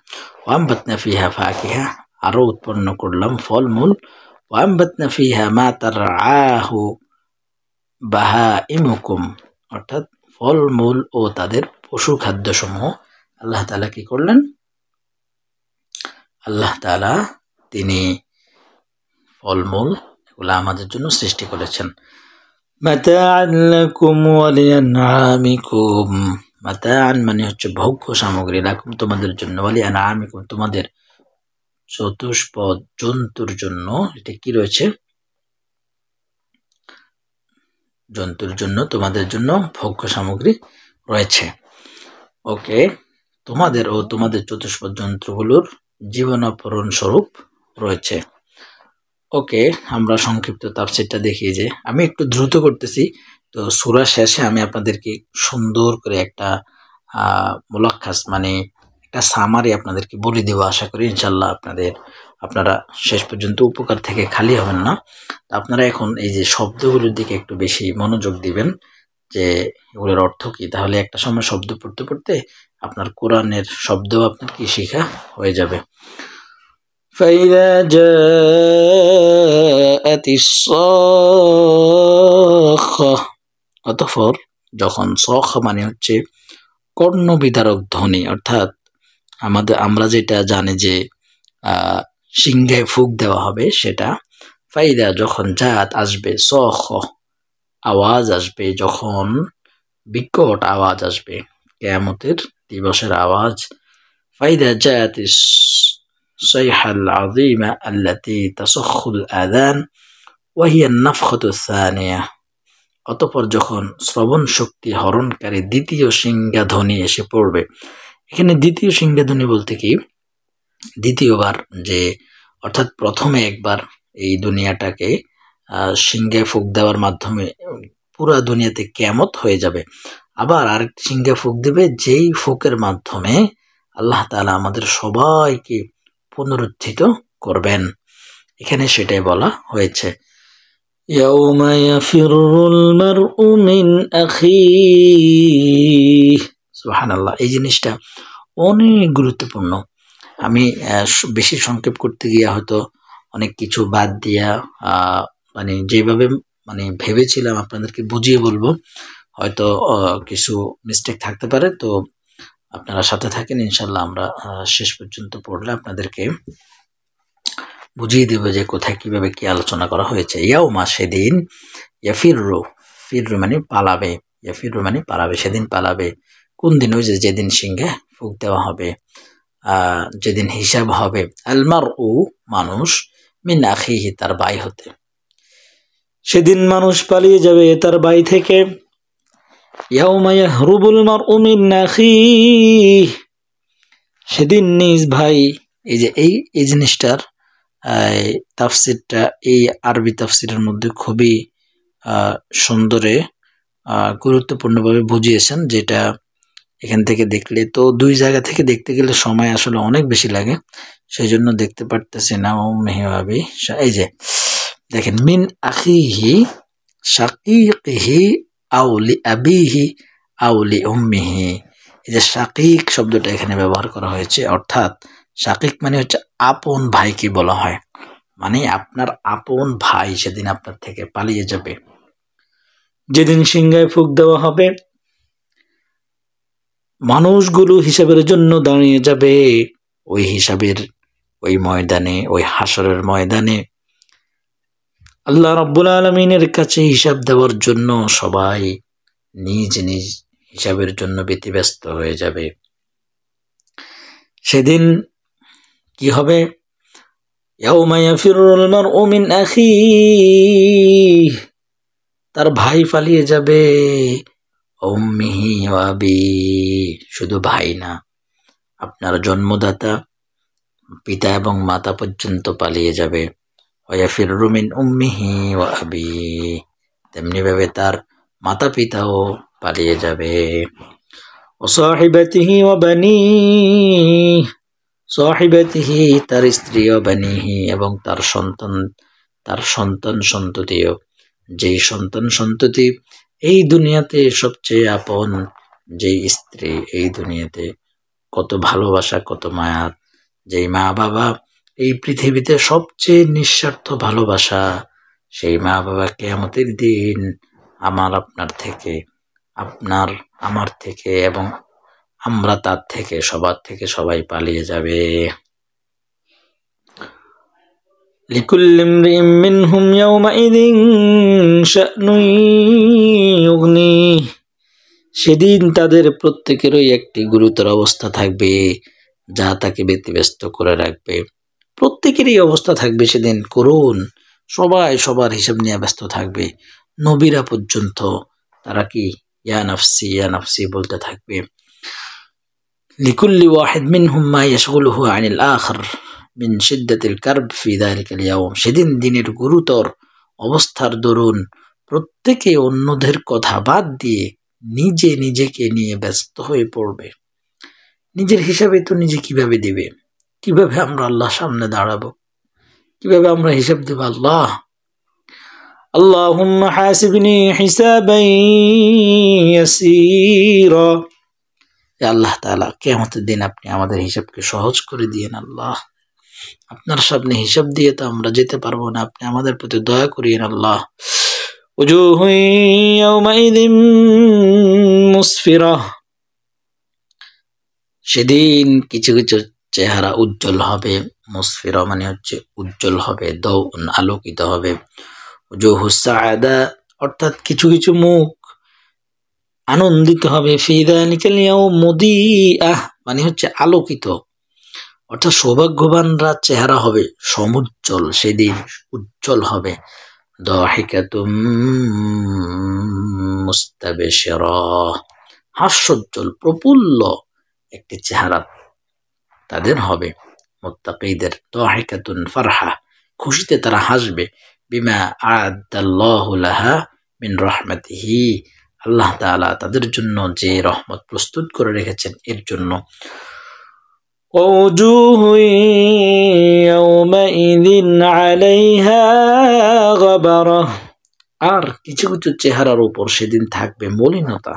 S1: ওয়ামবাতনা ফিহা ফাকিহা, আরো উৎপন্ন করলাম ফলমূল। ওয়ামবাতনা ফিহা মা তারআহু বাহাইমুকুম, অর্থাৎ ফলমূল ও তাদের পশু খাদ্য সমূহ আল্লাহ তাআলা কি করলেন, আল্লাহ তাআলা তিনি ফলমূল এগুলো আমাদের জন্য সৃষ্টি করেছেন। মাতাআন লাকুম ওয়া লিআনআমিকুম, মাতাআন মানে হচ্ছে ভোগ্য সামগ্রী, লাকুম তোমাদের জন্য, ওয়া লিআনআমিকুম তোমাদের চতুষ্পদ জন্তুর জন্য, এটা কি রয়েছে, জন্তুর জন্য, তোমাদের জন্য ভোগ্য সামগ্রী রয়েছে। ওকে, তোমাদের ও তোমাদের চতুষ্পদ জন্তুগুলোর জীবনাপরণ স্বরূপ রয়েছে। ওকে, আমরা সংক্ষিপ্ত তাফসীরটা দেখি, যে আমি একটু দ্রুত করতেছি, তো সূরা শেষে আমি আপনাদেরকে সুন্দর করে একটা মুলাক্কাস মানে একটা সামারি আপনাদেরকে বলে দেব। আশা করি ইনশাল্লাহ আপনারা শেষ পর্যন্ত উপকার থেকে খালি হবেন না। আপনারা এখন এই যে শব্দগুলোর দিকে একটু বেশি মনোযোগ দিবেন, যে এগুলোর অর্থ কি, তাহলে একটা সময় শব্দ পড়তে পড়তে আপনার কোরআনের শব্দ আপনার কি শেখা হয়ে যাবে। فإذا جاءت الصاخة, অতঃপর যখন, সখা মানে হচ্ছে কর্ণ বিদারক ধ্বনি, অর্থাৎ আমরা যেটা জানি যে সিংহে ফুঁক দেওয়া হবে সেটা। ফাইদা যখন, জাত আসবে, সখ আওয়াজ আসবে, যখন বিকট আওয়াজ আসবে, কিয়ামতের দিবসের আওয়াজ। ফাইদা জাতিস সাইহাল আযীমা আল্লাতী তাসাখখুল আযান ওয়া হিয়া আন-নাফখাতু আস-সানিয়া, অতঃপর যখন শ্রবণ শক্তি হরণকারী দ্বিতীয় সিংহাধ্বনি এসে পড়বে। এখানে দ্বিতীয় সিংহাধ্বনি বলতে কি, দ্বিতীয়বার, যে অর্থাৎ প্রথমে একবার এই দুনিয়াটাকে সিংহে ফুঁক দেওয়ার মাধ্যমে পুরা দুনিয়াতে কিয়ামত হয়ে যাবে, আবার আরেকটি সিংহে ফুঁক দিবে, যেই ফুঁকের মাধ্যমে আল্লাহ তাআলা আমাদের সবাইকে পুনরুত্থিত করবেন। এখানে সেটাই বলা হয়েছে, ইয়াউমা ইয়াফিরুল মারউ মিন আখিহি, সুবহানাল্লাহ। এই জিনিসটা অনেক গুরুত্বপূর্ণ। আমি বেশি সংক্ষেপ করতে গিয়ে হয়তো অনেক কিছু বাদ দিয়া মানে যেভাবে মানে ভেবেছিলাম আপনাদেরকে বুঝিয়ে বলবো, হয়তো কিছু মিস্টেক থাকতে পারে। তো আপনারা সাথে থাকেন, ইনশাল্লাহ আমরা শেষ পর্যন্ত পড়লে আপনাদেরকে বুঝিয়ে দেব যে কোথায় কিভাবে কি আলোচনা করা হয়েছে। ইয়াউমা, সেদিন, ইয়াফিররু, ফিররু মানে পালাবে, ইয়াফিররু মানে পালাবে, সেদিন পালাবে। কোন দিন? ওই যে যেদিন সিংহে ফুঁক দেওয়া হবে, যেদিন হিসাব হবে। আলমারউ মানুষ, মিন আখিহি তার ভাই হতে, সেদিন মানুষ পালিয়ে যাবে তার ভাই থেকে। ইয়াউমা ইয়াহরুবুল মারউ মিন আখিহি, সেদিন নিজ ভাই। এই যে এই জিনিসটার তাফসিরটা এই আরবি তাফসিরের মধ্যে খুবই সুন্দরে গুরুত্বপূর্ণভাবে বুঝিয়েছেন, যেটা এখান থেকে দেখলে তো দুই জায়গা থেকে দেখতে গেলে সময় আসলে অনেক বেশি লাগে, সেই জন্য দেখতে পারতেছি না। ও মেহভাবি, এই যে দেখেন, মিন আখিহি শাকিকিহি আউলি আবিহি আউলি উম্মিহি। এই যে শাকিক শব্দটা এখানে ব্যবহার করা হয়েছে, অর্থাৎ শাকিক মানে হচ্ছে আপন ভাইকে বলা হয়, মানে আপনার আপন ভাই সেদিন আপনার থেকে পালিয়ে যাবে। যেদিন সিংহায় ফুঁক দেওয়া হবে, মানুষগুলো হিসাবের জন্য দাঁড়িয়ে যাবে। ওই হিসাবের ওই ময়দানে, ওই হাসরের ময়দানে আল্লাহ রাব্বুল আলামিনের কাছে হিসাব দেওয়ার জন্য সবাই নিজ নিজ হিসাবের জন্য ব্যতিব্যস্ত হয়ে যাবে। সেদিন কি হবে? ইয়াউমা ইয়াফিরুল মারউ মিন আখিহি, তার ভাই পালিয়ে যাবে। উম্মিহি ওয়া আবিহি, শুধু ভাই না, আপনার জন্মদাতা পিতা এবং মাতা পর্যন্ত পালিয়ে যাবে। ওয়াফিররু মিন উম্মিহি ওয়া আবিহি, তেমনি ভাবে তার মাতা পিতাও পালিয়ে যাবে। ওয়া সাহিবাতিহি ওয়া বানিহি, সাহিবাতিহি তার স্ত্রী, ও বানিহি এবং তার সন্তান সন্ততিও। যেই সন্তান সন্ততি এই দুনিয়াতে সবচেয়ে আপন, যেই স্ত্রী এই দুনিয়াতে কত ভালোবাসা, কত মায়া, যেই মা বাবা এই পৃথিবীতে সবচেয়ে নিঃস্বার্থ ভালোবাসা, সেই মা বাবা কিয়ামতের দিন আমার আপনার থেকে, আপনার আমার থেকে এবং আমরা তার থেকে, সবার থেকে সবাই পালিয়ে যাবে। লিকুল্লি ইমরিইম মিনহুম ইয়াওমাইযিন শা'নুন ইউগনিহি, সেদিন তাদের প্রত্যেকেরই একটি গুরুতর অবস্থা থাকবে যা তাকে ব্যতিব্যস্ত করে রাখবে। প্রত্যেকেরই অবস্থা থাকবে সেদিন করুন, সবাই সবার হিসাব নিয়ে ব্যস্ত থাকবে। নবীরা পর্যন্ত তারা কি ইয়া নাফসি ইয়া নাফসি বলতে থাকবে। লিকুল্লি ওয়াহিদ মিনহুম মা ইয়াশগুলুহু আনিল আখার মিন শিদ্দাতিল কারব ফি যালিকাল ইয়াওম, সেদিন দিনের গুরুতর অবস্থার দরুন প্রত্যেকে অন্যদের কথা বাদ দিয়ে নিজে নিজেকে নিয়ে ব্যস্ত হয়ে পড়বে। নিজের হিসাবে তো নিজে কিভাবে দিবে, কিভাবে আমরা আল্লাহর সামনে দাঁড়াবো, কিভাবে আমরা হিসাব দেব? আল্লাহ, আল্লাহুম্মা হাসিবনি হিসাবান ইয়াসীরা, আল্লাহ তাআলা কিয়ামতের দিন আপনি আমাদের হিসাবকে সহজ করে দিয়েন। আল্লাহ, আপনার সামনে হিসাব দিয়ে তো আমরা যেতে পারবো না, আপনি আমাদের প্রতি দয়া করিয়েন। আল্লাহ, উজুহুন ইয়াওমাইযিন মুসফিরা, সেদিন কিছু কিছু চেহারা উজ্জ্বল হবে। মুসফিরা মানে হচ্ছে উজ্জ্বল হবে, দাউন আলোকিত হবে। উজুহুস সাআদা অর্থাৎ কিছু কিছু মুখ আনন্দিত হবে। ফি যালিকাল ইয়াওম মুদিআহ মানে হচ্ছে আলোকিত, অর্থাৎ সৌভাগ্যবানরা চেহারা হবে সমুজ্জ্বল, সেদিন উজ্জ্বল হবে। দাহিকাতুম মুস্তাবশিরা, হাস্যোজ্জ্বল প্রফুল্ল একটি চেহারা তাদের হবে। মুত্তাকিদের দাহিকাতুন ফারহা, খুশিতে তারা হাসবে। বিমা আ'আদাল্লাহু লাহা মিন রাহমাতিহি, আল্লাহ তাআলা তাদের জন্য যে রহমত প্রস্তুত করে রেখেছেন এর জন্য। ওয়াজুহুন ইয়াওমাইযিন আলাইহা গাবারা, আর কিছু কিছু চেহারার উপর সেদিন থাকবে মলিনতা।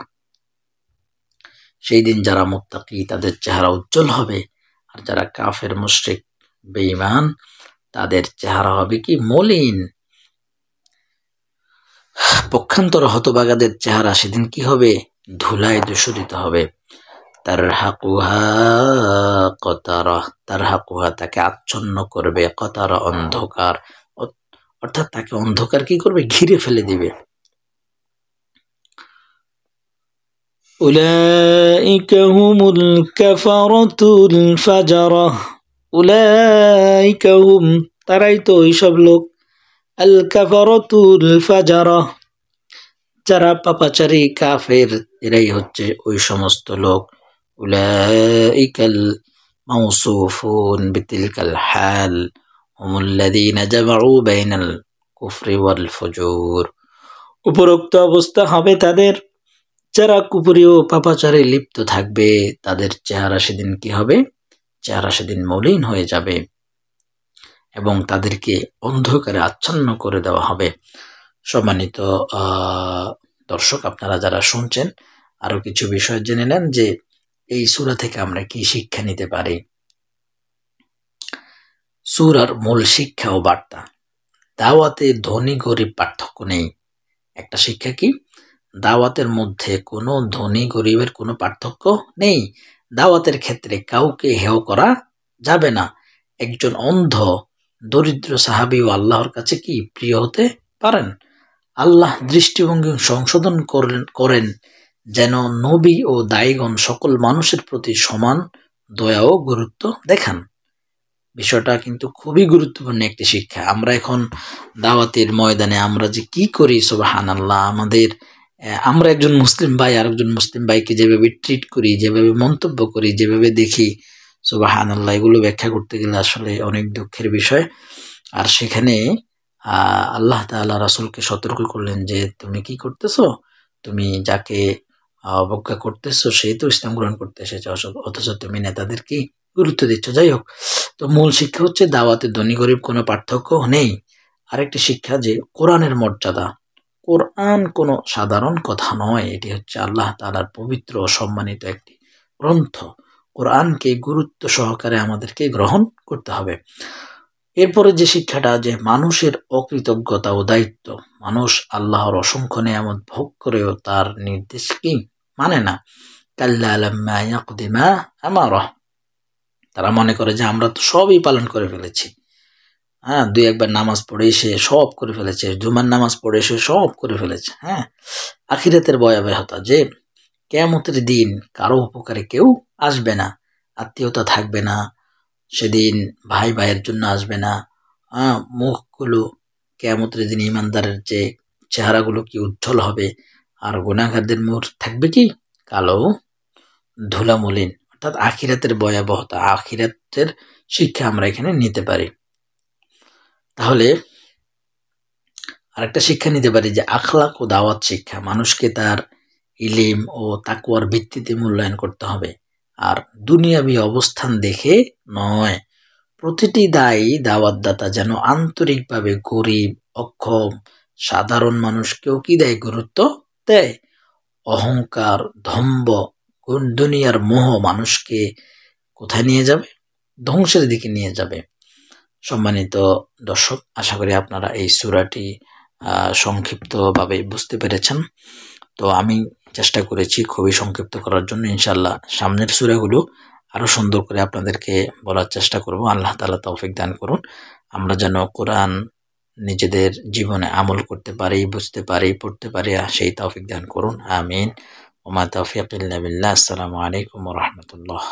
S1: সেই দিন যারা মুত্তাকি তাদের চেহারা উজ্জ্বল হবে, আর যারা কাফের মুশরিক বেঈমান তাদের চেহারা হবে কি মলিন। পক্ষান্তর হতভাগাদের চেহারা সেদিন কি হবে? ধুলায় দূষিত হবে। তারহাকুহা কতারা, তারহাকুহা তাকে আচ্ছন্ন করবে, কতারা অন্ধকার, অর্থাৎ তাকে অন্ধকার কি করবে? ঘিরে ফেলে দিবে। উলাইকা হুমুল কাফারাতুল ফাজারা, উলাইকা হুম তারাই তো ওইসব লোক, আল কাফারাতুল ফাজারা যারা পাপাচারী কাফের, এরাই হচ্ছে ওই সমস্ত লোক। উলাইকাল মাউসুফুন বিতিলকাল হাল হুমুল্লাযীনা জামাউ বাইনাল কুফরি ওয়াল ফুজুর, উপরোক্ত অবস্থা হবে তাদের যারা কুফরি ও পাপাচারে লিপ্ত থাকবে। তাদের চেহারা সেদিন কি হবে? চেহারা সেদিন মলিন হয়ে যাবে এবং তাদেরকে অন্ধকারে আচ্ছন্ন করে দেওয়া হবে। সম্মানিত দর্শক, আপনারা যারা শুনছেন, আরো কিছু বিষয় জেনে নেন যে এই সূরা থেকে আমরা কি শিক্ষা নিতে পারি। সূরার মূল শিক্ষা ও বার্তা, দাওয়াতে ধনী গরিব পার্থক্য নেই। একটা শিক্ষা কি? দাওয়াতের মধ্যে কোনো ধনী গরিবের কোনো পার্থক্য নেই। দাওয়াতের ক্ষেত্রে কাউকে হেয় করা যাবে না। একজন অন্ধ দরিদ্র সাহাবীও আল্লাহর কাছে কি প্রিয় হতে পারেন। আল্লাহ দৃষ্টিভঙ্গি সংশোধন করেন যেন নবী ও দায়ীগণ সকল মানুষের প্রতি সমান দয়া ও গুরুত্ব দেখান। বিষয়টা কিন্তু খুবই গুরুত্বপূর্ণ একটি শিক্ষা। আমরা এখন দাওয়াতের ময়দানে আমরা যে কি করি, সুবহানাল্লাহ, আমরা একজন মুসলিম ভাই আরেকজন মুসলিম ভাইকে যেভাবে ট্রিট করি, যেভাবে মন্তব্য করি, যেভাবে দেখি, সুবহানাল্লাহ, এগুলো ব্যাখ্যা করতে গেলে আসলে অনেক দুঃখের বিষয়। আর সেখানে আল্লাহ তাআলা রাসূলকে সতর্ক করলেন যে তুমি কি করতেছো, তুমি যাকে অবজ্ঞা করতেছো সেই তো ইসলাম গ্রহণ করতে এসেছে, অথচ তুমি নেতাদের কি গুরুত্ব দিচ্ছ। যাই হোক, তো মূল শিক্ষা হচ্ছে দাওয়াতে ধনী গরিব কোনো পার্থক্য নেই। আরেকটি শিক্ষা যে কোরআনের মর্যাদা। কোরআন কোনো সাধারণ কথা নয়, এটি হচ্ছে আল্লাহ তাআলার পবিত্র ও সম্মানিত একটি গ্রন্থ। কোরআনকে গুরুত্ব সহকারে আমাদেরকে গ্রহণ করতে হবে। এরপরে যে শিক্ষাটা, যে মানুষের অকৃতজ্ঞতা ও দায়িত্ব। মানুষ আল্লাহর অসংখ্য নিয়ামত ভোগ করেও তার নির্দেশ কি মানে না। কাল্লা লাম্মা ইয়াকদি মা আমারাহ, তারা মনে করে যে আমরা তো সবই পালন করে ফেলেছি। হ্যাঁ, দুই একবার নামাজ পড়ে এসে সব করে ফেলেছে, জুমার নামাজ পড়ে এসে সব করে ফেলেছে। হ্যাঁ, আখিরাতের ভয়াবহতা যে কিয়ামতের দিন কারো উপকারে কেউ আসবে না, আত্মীয়তা থাকবে না, সেদিন ভাই ভাইয়ের জন্য আসবে না। মুখগুলো কিয়ামতের দিন ইমানদারের যে চেহারাগুলো কি উজ্জ্বল হবে, আর গুনাহগারদের মুখ থাকবে কি কালো ধুলামলিন। অর্থাৎ আখিরাতের ভয়াবহতা, আখিরাতের শিক্ষা আমরা এখানে নিতে পারি। তাহলে আরেকটা শিক্ষা নিতে পারি যে আখলাক ও দাওয়াত শিক্ষা। মানুষকে তার ইলিম ও তাকওয়ার ভিত্তিতে মূল্যায়ন করতে হবে, আর দুনিয়াবী অবস্থান দেখে নয়। প্রতিটি দাওয়াতদাতা যেন আন্তরিকভাবে গরিব, অক্ষম, সাধারণ মানুষকেও কি দেয়? গুরুত্ব দেয়। অহংকার, দম্ভ, দুনিয়ার মোহ মানুষকে কোথায় নিয়ে যাবে? ধ্বংসের দিকে নিয়ে যাবে। সম্মানিত দর্শক, আশা করি আপনারা এই সূরাটি সংক্ষিপ্তভাবে বুঝতে পেরেছেন। তো আমি চেষ্টা করেছি খুবই সংক্ষিপ্ত করার জন্য। ইনশাআল্লাহ সামনের সূরাগুলো আরো সুন্দর করে আপনাদেরকে বলার চেষ্টা করব। আল্লাহ তাআলা তৌফিক দান করুন, আমরা যেন কোরআন নিজেদের জীবনে আমল করতে পারি, বুঝতে পারি, পড়তে পারি, সেই তৌফিক দান করুন। আমিন। ওয়া মা তাওফীকি ইল্লা বিল্লাহ। আসসালামু আলাইকুম ওয়া রাহমাতুল্লাহ।